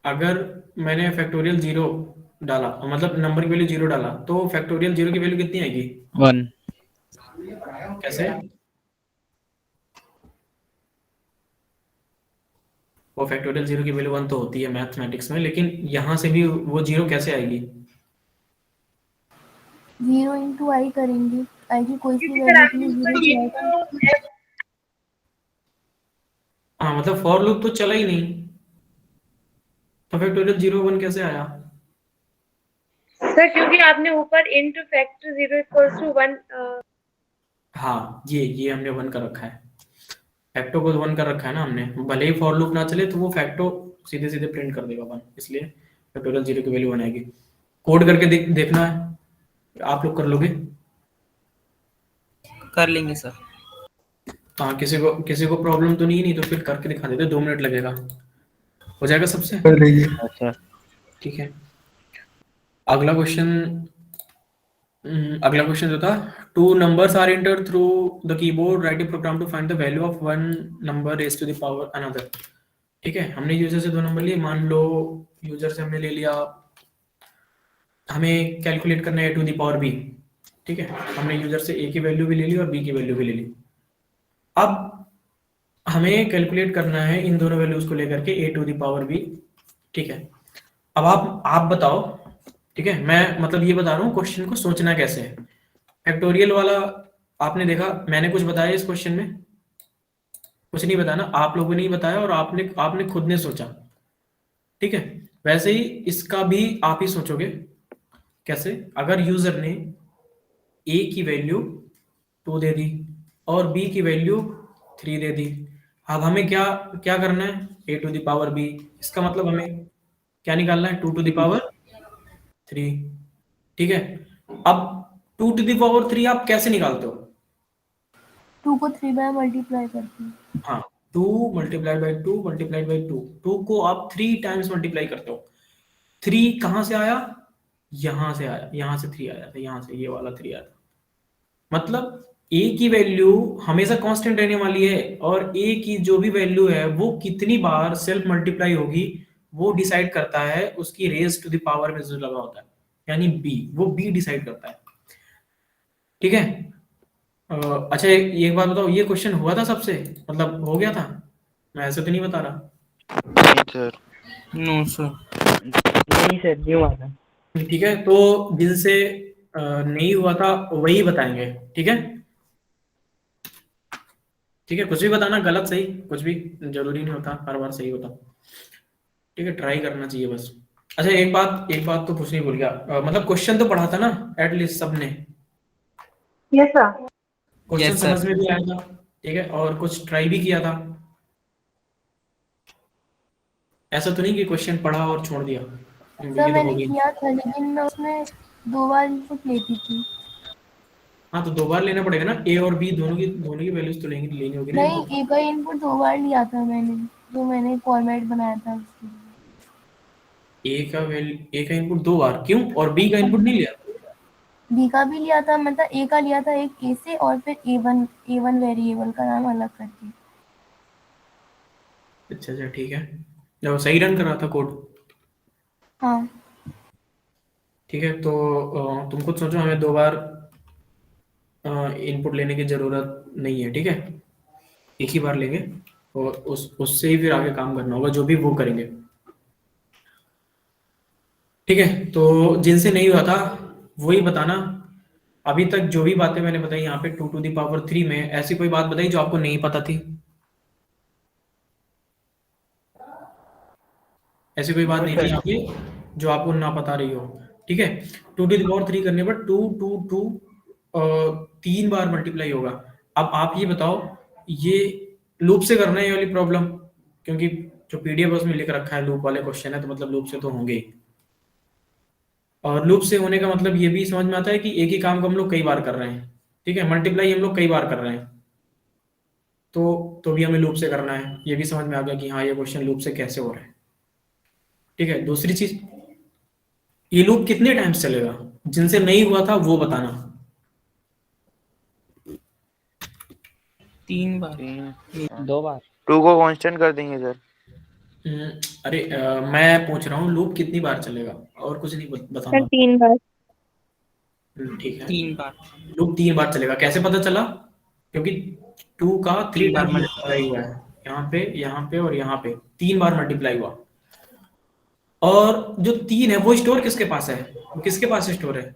अगर मैंने फैक्टोरियल 0 डाला, मतलब नंबर की वैल्यू 0 डाला, तो फैक्टोरियल 0 की वैल्यू कितनी आएगी? 1। कैसे? वो फैक्टोरियल 0 की वैल्यू 1 तो होती है मैथमेटिक्स में, लेकिन यहाँ से भी वो 0 कैसे आएगी? 0 इंटू आई करेंगे, आई की कोई सी वैल्यू के लिए 0 जाएगा। हाँ, मतलब फॉर लूप तो चला ही नहीं, तो फैक्टोरियल 0 1 कैसे आया? सर क्योंकि आपने ऊपर इंटू फैक्टर 0 इक्वल्स टू 1। हाँ, ये हमने 1 कर रखा है, फैक्टो को 1 कर रखा है ना हमने, भले ही फॉर लूप ना चले तो वो फैक्टो सीधे सीधे प्रिंट कर देगा 1, इसलिए फैक्टोरियल 0 की वैल्यू 1 आएगी। कोड करके देखना है, आप लोग कर लोगे? कर लेंगे सर। हाँ, किसी को प्रॉब्लम तो नहीं तो फिर करके दिखा देते, 2 मिनट लगेगा, हो जाएगा सबसे? कर लीजिए। अच्छा, ठीक है, अगला क्वेश्चन जो था, 2 numbers are entered through the keyboard, write a program to find the value of one number raised to the power another। ठीक है, हमने यूजर से 2 नंबर लिए, मान लो यूजर से हमने ले लिया, हमें कैलकुलेट करना है a to the power b। ठीक है, हमने यूजर से a की वैल्यू भी ले ली और b की वैल्यू भी ले ली। अब हमें कैलकुलेट करना है इन दोनों वैल्यूज को लेकर के a to the power b। ठीक है, अब आप बताओ, ठीक है, मैं मतलब ये बता रहा हूँ क्वेश्चन को सोचना कैसे है। फैक्टोरियल वाला आपने देखा, मैंने कुछ बताया इस क्वेश्चन में? कुछ नहीं बताया ना, आप लोगों ने ही बताया और आपने खुद ने सोचा। ठीक है, वैसे ही इसका भी आप ही सोचोगे। कैसे? अगर यूजर ने a की वैल्यू 2 दे दी और b की वैल्यू 3 दे दी, अब हमें क्या करना है, a to the power b, इसका मतलब हमें क्या निकालना है, 2 to the power 3। ठीक है, अब 2 to the power 3 आप कैसे निकालते हो? 2 को 3 बाय मल्टीप्लाई करते हैं। हाँ, 2 मल्टीप्लाइड बाई 2 मल्टीप्लाइड बाई 2 को आप 3 टाइम्स मल्टीप्लाई करते हो। 3 कहां से आया? यहां से आया, यहां से 3 आया था, यहां से ये वाला 3 आया था। मतलब a की वैल्यू हमेशा कांस्टेंट रहने वाली है, और a की जो भी वैल्यू है वो कितनी बार सेल्फ मल्टीप्लाई होगी वो डिसाइड करता है उसकी रेज टू द पावर में जो लगा होता है, यानी b, वो b डिसाइड करता है। ठीक है, अच्छा एक बात बताओ, ये क्वेश्चन हुआ था सबसे, मतलब हो गया था? मैं ऐसे तो नहीं बता रहा। नहीं सर। No sir. नहीं सर, नहीं हुआ था। ठीक है, तो जिनसे नहीं हुआ था वही बताएंगे। ठीक है, ठीक है, कुछ भी बताना, गलत सही कुछ भी जरूरी नहीं होता हर बार सही होता। ठीक है, ट्राई करना चाहिए बस। अच्छा, एक बात तो पूछनी भूल गया, मतलब क्वेश्चन तो पढ़ा था ना एटलीस्ट सबने? Yes sir. Question Yes, sir. समझ में भी आया था? ठीक है, और कुछ ट्राई भी किया था? ऐसा तो नहीं कि क्वेश्चन पढ़ा और छोड़ दिया? सर मैंने किया था, लेकिन मैं उसमें 2 बार इनपुट लेती थी। हाँ तो 2 बार लेना पड़ेगा ना, ए और बी दोनों की वैल्यूज तो लेनी होगी ना। नहीं, ए का इनपुट 2 बार लिया था मैंने, जो मैंने फॉर्मेट बनाया था उसके लिए। ए का इनपुट 2 बार क्यों, और बी का इनपुट नहीं लिया? बी का भी लिया था, मतलब ए का लिया था एक ए से, और फिर ए वन वेरिएबल का नाम अलग करके। अच्छा ठीक है, जब सही रन कर रहा था कोड। हाँ। ठीक है, तो तुम खुद सोचो, हमें 2 बार इनपुट लेने की जरूरत नहीं है, ठीक है, एक ही बार लेंगे और उससे ही फिर आगे काम करना होगा, जो भी वो करेंगे। ठीक है, तो जिनसे नहीं हुआ था वही बताना। अभी तक जो भी बातें मैंने बताई यहाँ पे 2 to the power 3 में, ऐसी कोई बात बताई जो आपको नहीं पता थी? ऐसी कोई बात नहीं थी यहाँ पे जो आपको ना पता रही हो? ठीक है, 2 to the power 3 करने पर 2 3 बार मल्टीप्लाई होगा। अब आप ये बताओ, ये लूप से करना है ये वाली प्रॉब्लम, क्योंकि जो पीडीएफ उसमें लिख रखा है लूप वाले क्वेश्चन है, तो मतलब लूप से तो होंगे ही। और लूप से होने का मतलब ये भी समझ में आता है कि एक ही काम को हम लोग कई बार कर रहे हैं। ठीक है, मल्टीप्लाई हम लोग कई बार कर रहे हैं, तो भी हमें लूप से करना है। ये भी समझ में आ गया कि हाँ ये क्वेश्चन लूप से कैसे हो रहा है। ठीक है, दूसरी चीज, ये लूप कितने टाइम्स चलेगा? जिनसे नहीं हुआ था वो बताना। 3 बार। 2 बार। 2 को कांस्टेंट कर देंगे सर। अरे मैं पूछ रहा हूँ लूप कितनी बार चलेगा, और कुछ नहीं सर बताना। 3 बार। ठीक है, 3 बार। लूप 3 बार चलेगा। कैसे पता चला? क्योंकि 2 का 3 बार 3 मल्टीप्लाई हुआ है, यहाँ पे और यहाँ पे 3 बार मल्टीप्लाई हुआ। और जो 3 है वो स्टोर किसके पास है? वो किसके पास स्टोर है?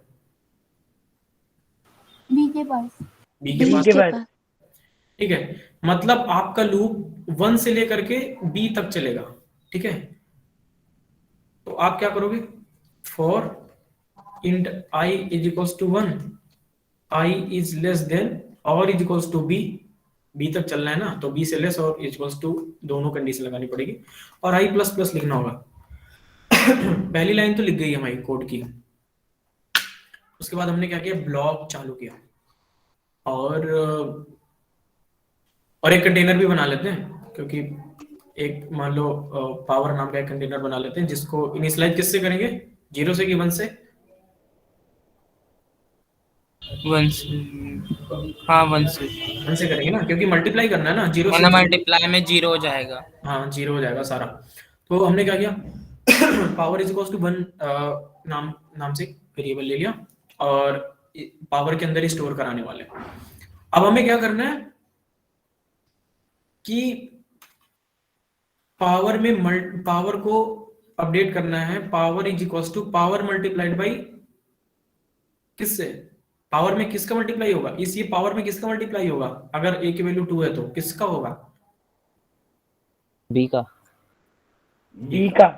बी के पास। बी के पास। के बाद ठीक है, मतलब आपका लूप 1 से लेकर के बी तक चलेगा। ठीक है, तो आप क्या करोगे? For int I is equals to 1, I is less than और is equals to B, B तक चलना है ना, तो बी से लेस और इज इक्वल्स टू दोनों कंडीशन लगानी पड़ेगी, और आई प्लस प्लस लिखना होगा। पहली लाइन तो लिख गई हमारी कोड की। उसके बाद हमने क्या किया, ब्लॉक चालू किया, और एक कंटेनर भी बना लेते हैं, क्योंकि एक मान लो पावर नाम का एक कंटेनर बना लेते हैं, जिसको इनिशियलाइज किससे करेंगे? 0 से कि 1 से? 1 से। हाँ 1 से। 1 से करेंगे ना, क्योंकि मल्टीप्लाई करना है ना, 0 से। मल्टीप्लाई में 0 हो जाएगा। हाँ 0 हो जाएगा सारा। तो हमने क्या किया, पावर इज इक्वल्स टू 1 नाम से वेरिएबल ले लिया, और पावर के अंदर ही स्टोर कराने वाले। अब हमें क्या करना है कि पावर को अपडेट करना है। Power is equals to power multiplied by किससे? पावर में किसका मल्टीप्लाई होगा? इस ये पावर में किसका मल्टीप्लाई होगा? अगर a की वैल्यू 2 है तो किसका होगा? बी का। बी का।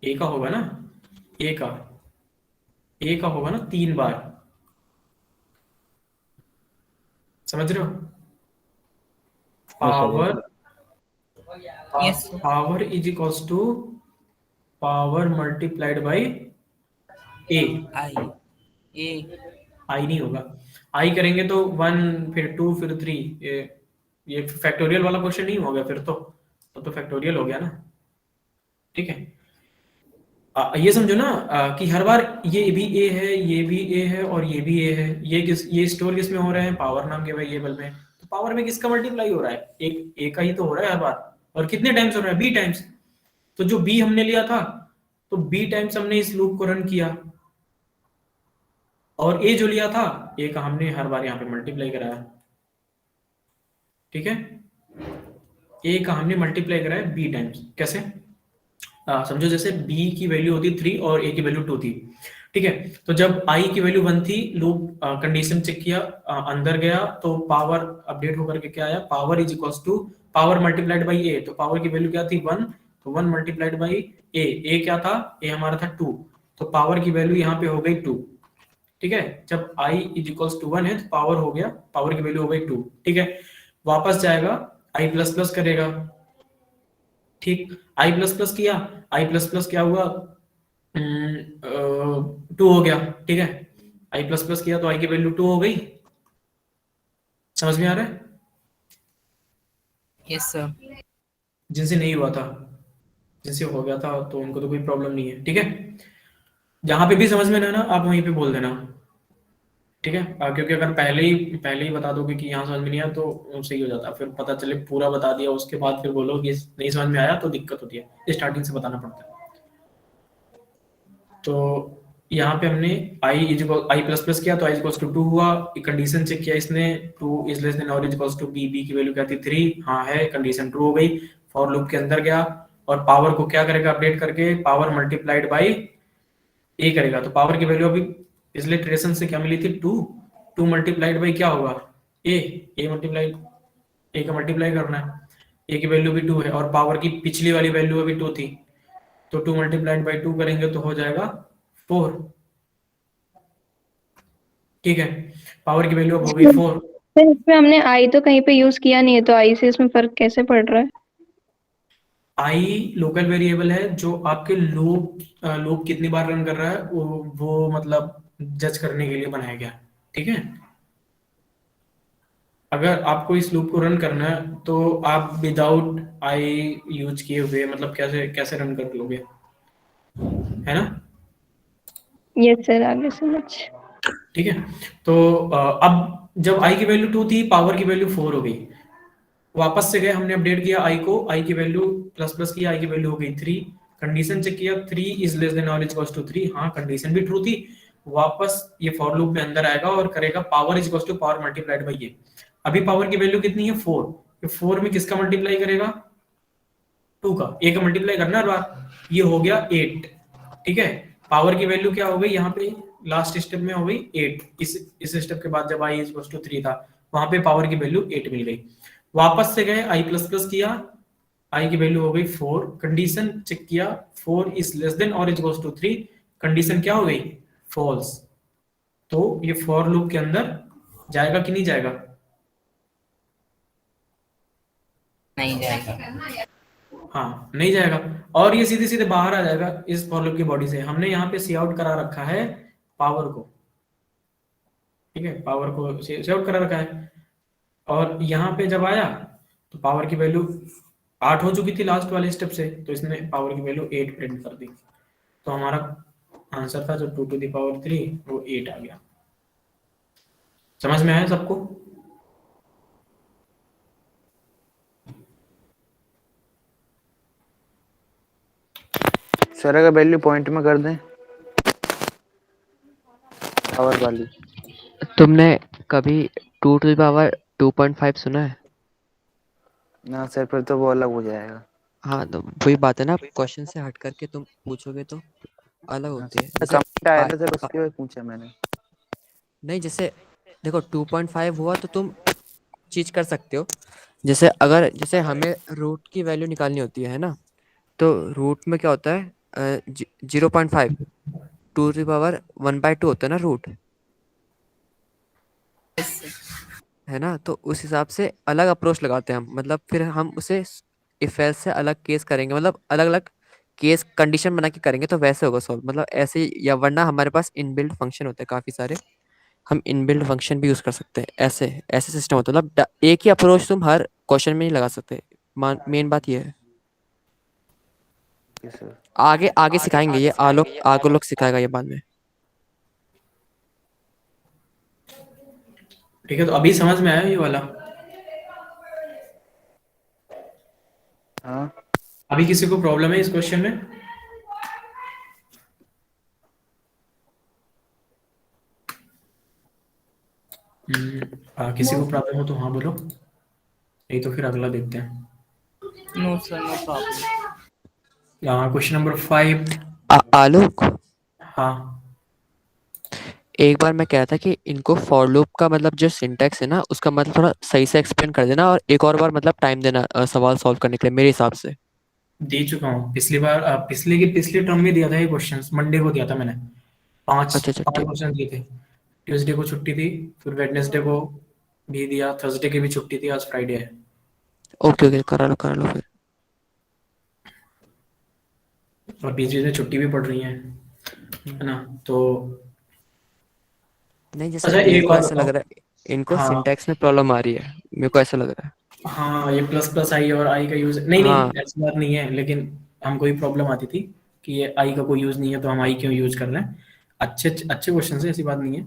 a का होगा ना, a का होगा ना 3 बार। समझ रहे हो? Power is equals to power multiplied by a। I नहीं होगा, आई करेंगे तो 1 फिर 2 फिर 3, ये फैक्टोरियल वाला क्वेश्चन नहीं हो गया फिर तो फैक्टोरियल हो गया ना। ठीक है, ये समझो ना कि हर बार ये भी a है, ये भी a है और ये भी a है। ये स्टोर किस में हो रहे हैं? पावर नाम के वेरिएबल में। तो पावर में किसका मल्टीप्लाई हो रहा है? एक a का ही तो हो रहा है हर बार, और कितने टाइम्स हो रहा है? b times. तो जो b हमने लिया था, तो b टाइम्स हमने इस लूप को रन किया, और a जो लिया था, a का हमने हर बार यहाँ पे मल्टीप्लाई कराया। ठीक है, a का हमने मल्टीप्लाई कराया b टाइम्स। कैसे? समझो जैसे b की वैल्यू होती 3 और a की वैल्यू 2 थी। ठीक है, तो जब i की वैल्यू 1 थी, लूप कंडीशन चेक किया, अंदर गया तो पावर अपडेट होकर के क्या आया? Power is equals to power multiplied by a। तो पावर की वैल्यू क्या थी? 1, तो 1 मल्टीप्लाइड बाई a क्या था? a हमारा था 2, तो पावर की वैल्यू यहाँ पे हो गई 2। ठीक है, जब i इज इक्वल्स टू 1 है तो पावर हो गया, पावर की वैल्यू हो गई 2। ठीक है, वापस जाएगा, i प्लस प्लस करेगा। ठीक, i प्लस प्लस किया, i प्लस प्लस क्या हुआ? 2 हो गया। ठीक है, आई प्लस प्लस किया तो आई की वैल्यू 2 हो गई। समझ में आ रहा है? Yes sir. जिनसे नहीं हुआ था, जिनसे हो गया था तो उनको तो कोई प्रॉब्लम नहीं है, ठीक है। जहां पे भी समझ में ना ना आप वहीं पे बोल देना, ठीक है। क्योंकि अगर पहले ही बता दोगे कि यहाँ समझ में नहीं आया तो सही हो जाता, फिर पता चले पूरा बता दिया उसके बाद फिर बोलो कि नहीं समझ में आया तो दिक्कत होती है, स्टार्टिंग से बताना पड़ता है। तो यहाँ पे हमने आई प्लस प्लस किया तो आई इक्वल्स टू 2 हुआ, कंडीशन चेक किया इसने 2 इज लेस देन और इक्वल्स टू बी, बी की वैल्यू क्या थी 3, हाँ है, कंडीशन ट्रू हो गई। फॉर लूप के अंदर गया और पावर को क्या करेगा, अपडेट करके पावर मल्टीप्लाइड बाई ए करेगा। तो पावर की वैल्यू अभी पिछले इटरेशन से क्या मिली थी 2, 2 मल्टीप्लाइड बाई क्या होगा ए मल्टीप्लाई, ए का मल्टीप्लाई करना है, ए की वैल्यू भी 2 है और पावर की पिछली वाली वैल्यू अभी 2 थी, तो 2 मल्टीप्लाइड बाई 2 करेंगे तो हो जाएगा 4, ठीक है। पावर की वैल्यू अब हो गई 4। सर इसमें हमने आई तो कहीं पे यूज किया नहीं है, तो आई से इसमें फर्क कैसे पड़ रहा है? आई लोकल वेरिएबल है जो आपके लूप कितनी बार रन कर रहा है वो मतलब जज करने के लिए बनाया गया, ठीक है। अगर आपको इस लूप को रन करना है तो आप विदाउट आई यूज किए हुए मतलब कैसे कैसे रन कर लोगे, है ना। यस सर, आगे समझ। ठीक है। तो अब जब आई की वैल्यू 2 थी, पावर की वैल्यू 4 हो गई, वापस से गए हमने अपडेट किया आई को, आई की वैल्यू प्लस प्लस किया, आई की वैल्यू हो गई 3, कंडीशन चेक किया 3 इज लेस देन और इक्वल्स टू 3, हाँ कंडीशन भी ट्रू थी। वापस ये फॉर लूप में अंदर आएगा और करेगा power is equals to power multiplied by ये। अभी पावर की वैल्यू कितनी है 4, ये 4 में किसका मल्टीप्लाई करेगा 2 का, ए का मल्टीप्लाई करना हर बार, ये हो गया 8, ठीक है। पावर की वैल्यू क्या हो गई यहाँ पे लास्ट स्टेप में हो गई 8, इस स्टेप के बाद जब आई इज इक्वल्स टू 3 था वहां पे पावर की वैल्यू 8 मिल गई। वापस से गए आई प्लस प्लस किया, आई की वैल्यू हो गई 4, कंडीशन चेक किया 4 इज लेस देन और इक्वल्स टू 3, कंडीशन क्या हो गई फॉल्स। तो ये फॉर लूप के अंदर जाएगा कि नहीं जाएगा, नहीं जाएगा। हाँ नहीं जाएगा, और ये सीधे सीधे बाहर आ जाएगा इस फॉर लूप की बॉडी से। हमने यहाँ पे सी आउट करा रखा है पावर को, ठीक है, पावर को सी आउट करा रखा है, और यहाँ पे जब आया तो पावर की वैल्यू 8 हो चुकी थी लास्ट वाले स्टेप से, तो इसने पावर की वैल्यू 8 प्रिंट कर दी। तो हमारा आंसर था जो 2 टू द पावर 3 वो 8 आ गया। समझ में आया सबको? सर अगर वैल्यू पॉइंट में कर दें पावर वाली। तुमने कभी 2 टू द पावर 2.5 सुना है? ना सर, फिर तो वो अलग हो जाएगा। हाँ तो वही बात है ना, क्वेश्चन से हट करके तुम पूछोगे तो अलग होती है। जैसे कमेंट आया था सर, उसके बाद पूछा मैंने। नहीं, जैसे देखो 2.5 हुआ तो तुम चीज कर सकते हो, जैसे अगर जैसे हमें रूट की वैल्यू निकालनी होती है ना, तो रूट में क्या होता है 0.5 2 टू द पावर 1/2 होता है ना रूट, है ना। तो उस हिसाब से अलग अप्रोच लगाते हैं हम, मतलब फिर हम उसे इफ एल्स से अलग केस करेंगे, मतलब अलग अलग केस कंडीशन बना के करेंगे तो वैसे होगा सॉल्व, मतलब ऐसे, या वरना हमारे पास इनबिल्ट फंक्शन होते हैं काफ़ी सारे, हम इनबिल्ट फंक्शन भी यूज़ कर सकते हैं। ऐसे ऐसे सिस्टम होता है, मतलब एक ही अप्रोच तुम हर क्वेश्चन में नहीं लगा सकते। मेन बात ये है। आगे आगे सिखाएंगे ये, आलोक सिखाएगा ये बाद में। ठीक है, तो अभी समझ में आया ये वाला? हाँ अभी किसी को प्रॉब्लम है इस क्वेश्चन में? किसी को प्रॉब्लम हो तो हाँ बोलो, नहीं तो फिर अगला देखते हैं। No sir, no problem. Question number 5। Alok, हाँ एक बार मैं कह रहा था कि इनको फॉर लूप का मतलब जो सिंटैक्स है ना, उसका मतलब थोड़ा सही से एक्सप्लेन कर देना, और एक और बार मतलब टाइम देना सवाल सॉल्व करने के लिए मेरे हिसाब से। दे चुका हूँ पिछली बार, पिछले टर्म में दिया था ये क्वेश्चन, मंडे को दिया था मैंने, पांच अच्छा ठीक। क्वेश्चन दिए थे। ट्यूसडे को छुट्टी थी, फिर वेडनेसडे को भी दिया, थर्सडे की भी छुट्टी थी, आज फ्राइडे है। ओके करा लो फिर। और बीच बीच में छुट्टी भी पड़ रही है ना, तो नहीं जैसे अच्छा मेरे एक को और ऐसा लग बताओ। रहा है इनको हाँ सिंटैक्स में प्रॉब्लम आ रही है, मेरे को ऐसा लग रहा है। हाँ, ये प्लस प्लस आई और आई का यूज नहीं हाँ नहीं ऐसी बात नहीं है, लेकिन हमको ही प्रॉब्लम आती थी कि ये आई का कोई यूज नहीं है तो हम आई क्यों यूज कर रहे हैं। अच्छे अच्छे क्वेश्चन है, ऐसी बात नहीं है।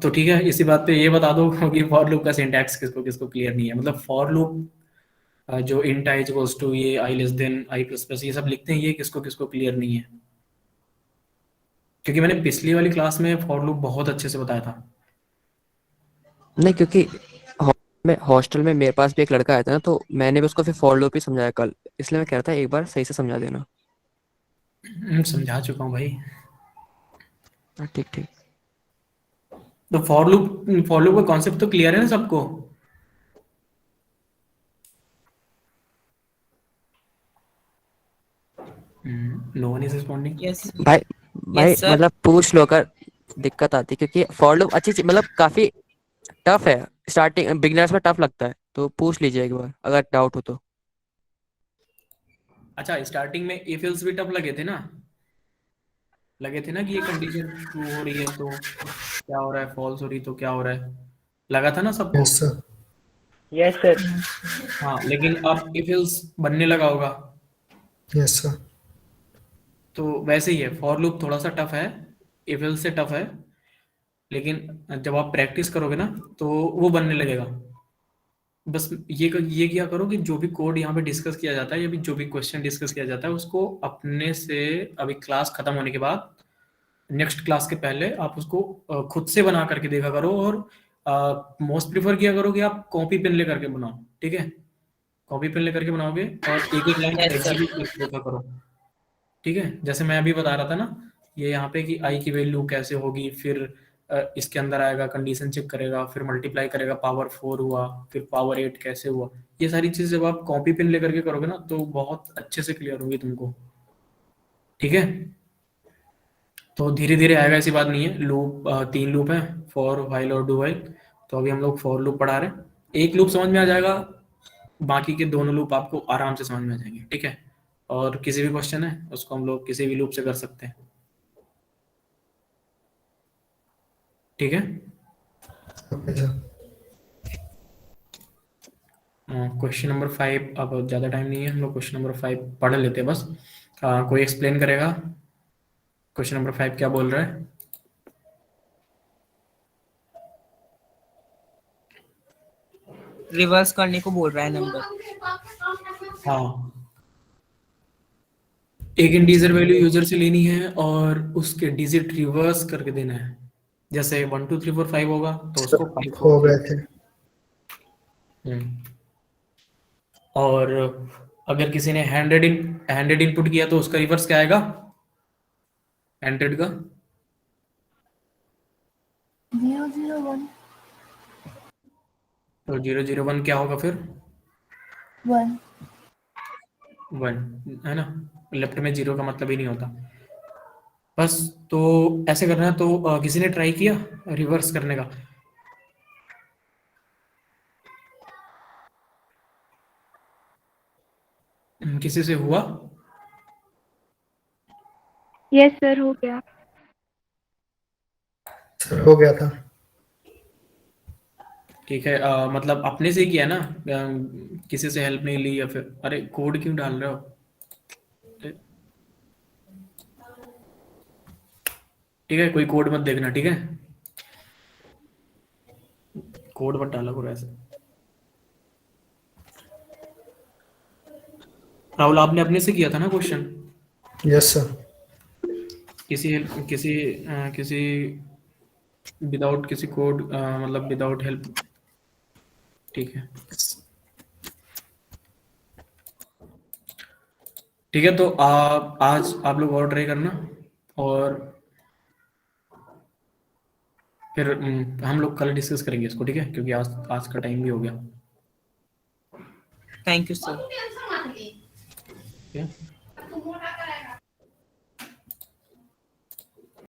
तो ठीक है, इसी बात पे ये बता दो कि फॉर लूप का सिंटैक्स किसको किसको क्लियर नहीं है। मतलब फॉर लूप जो इंट आई इक्वल्स टू ये I less than I plus plus ये सब लिखते हैं, ये किसको किसको क्लियर नहीं है। क्योंकि मैंने पिछली वाली क्लास में फॉर लूप बहुत अच्छे से बताया था। नहीं, क्योंकि हॉस्टल में मेरे पास भी एक लड़का आया था ना, तो मैंने भी उसको फिर फॉर लूप ही समझाया कल, इसलिए मैं कह रहा था एक बार सही से समझा देना। समझा चुका हूँ भाई। हाँ ठीक ठीक। तो फॉर लूप का कॉन्सेप्ट तो क्लियर है ना सबको। No one is responding. Yes भाई भाई यस सर। मतलब पूछ लो, अगर दिक्कत आती, क्योंकि फॉर लूप अच्छी चीज, मतलब काफी टफ है, स्टार्टिंग बिगिनर्स में टफ लगता है, तो पूछ लीजिए एक बार अगर डाउट हो तो। अच्छा, स्टार्टिंग में इफ एल्स भी टफ लगे थे ना कि ये कंडीशन ट्रू हो रही है तो क्या हो रहा है, फॉल्स हो रही तो क्या हो रहा है, लगा था ना सबको। Yes sir. Yes sir. हाँ, लेकिन अब इफ एल्स बनने लगा होगा। Yes sir. तो वैसे ही है, फॉर लूप थोड़ा सा टफ है, इफ एल्स से टफ है, लेकिन जब आप प्रैक्टिस करोगे ना तो वो बनने लगेगा। बस ये क्या करो कि जो भी कोड यहाँ पे डिस्कस किया जाता है या भी जो भी क्वेश्चन डिस्कस किया जाता है उसको अपने से अभी क्लास खत्म होने के बाद नेक्स्ट क्लास के पहले आप उसको खुद से बना करके देखा करो। और मोस्ट प्रिफर किया करो कि आप कॉपी पेन लेकर के बनाओ, ठीक है। कॉपी पेन लेकर के बनाओगे और एक एक लाइन यस सर। एग्जीक्यूट करके देखा करो, ठीक है। जैसे मैं अभी बता रहा था ना, ये यहाँ पे कि आई की वैल्यू कैसे होगी, फिर इसके अंदर आएगा कंडीशन चेक करेगा, फिर मल्टीप्लाई करेगा, पावर 4 हुआ, फिर पावर 8 कैसे हुआ। ये सारी चीज जब आप कॉपी पेन लेकर के करोगे ना तो बहुत अच्छे से क्लियर होगी तुमको, ठीक है। तो धीरे धीरे आएगा, ऐसी बात नहीं है। लूप 3 लूप है, फॉर व्हाइल और डू व्हाइल। तो अभी हम लोग फॉर लूप पढ़ा रहे हैं। एक लूप समझ में आ जाएगा, बाकी के दोनों लूप आपको आराम से समझ में आ जाएंगे, ठीक है। और किसी भी क्वेश्चन है उसको हम लोग किसी भी लूप से कर सकते हैं, ठीक है। Okay sir. क्वेश्चन नंबर 5, अब ज़्यादा टाइम नहीं है, हम लोग क्वेश्चन नंबर 5 पढ़ लेते हैं बस। कोई एक्सप्लेन करेगा क्वेश्चन नंबर 5 क्या बोल रहा है। रिवर्स करने को बोल रहा है नंबर। हाँ, एक इंटीजर वैल्यू यूजर से लेनी है और उसके डिजिट रिवर्स करके देना है। जैसे 1 2 3 4 5 होगा तो उसको 5 हो गए थे। और अगर किसी ने हैंडेड इनपुट किया तो उसका रिवर्स क्या आएगा, हैंडेड का 0 0 1 तो 0 0 1 क्या होगा फिर 1। 1 है ना। लेफ्ट में 0 का मतलब ही नहीं होता। बस तो ऐसे करना है। तो किसी ने ट्राई किया रिवर्स करने का। किसी से हुआ। यस सर हो गया। सर हो गया था। ठीक है, मतलब अपने से ही किया ना, किसी से हेल्प नहीं ली या फिर अरे कोड क्यों डाल रहे हो। ठीक है, कोई कोड मत देखना, ठीक है। कोड मत डाला करो ऐसे। राहुल आपने अपने से किया था ना क्वेश्चन। Yes sir. किसी विदाउट किसी कोड मतलब विदाउट हेल्प, ठीक है। ठीक है, तो आज आप लोग और ट्राई करना और फिर हम लोग कल डिस्कस करेंगे इसको, ठीक है, क्योंकि आज का टाइम भी हो गया। Thank you sir. ठीक है।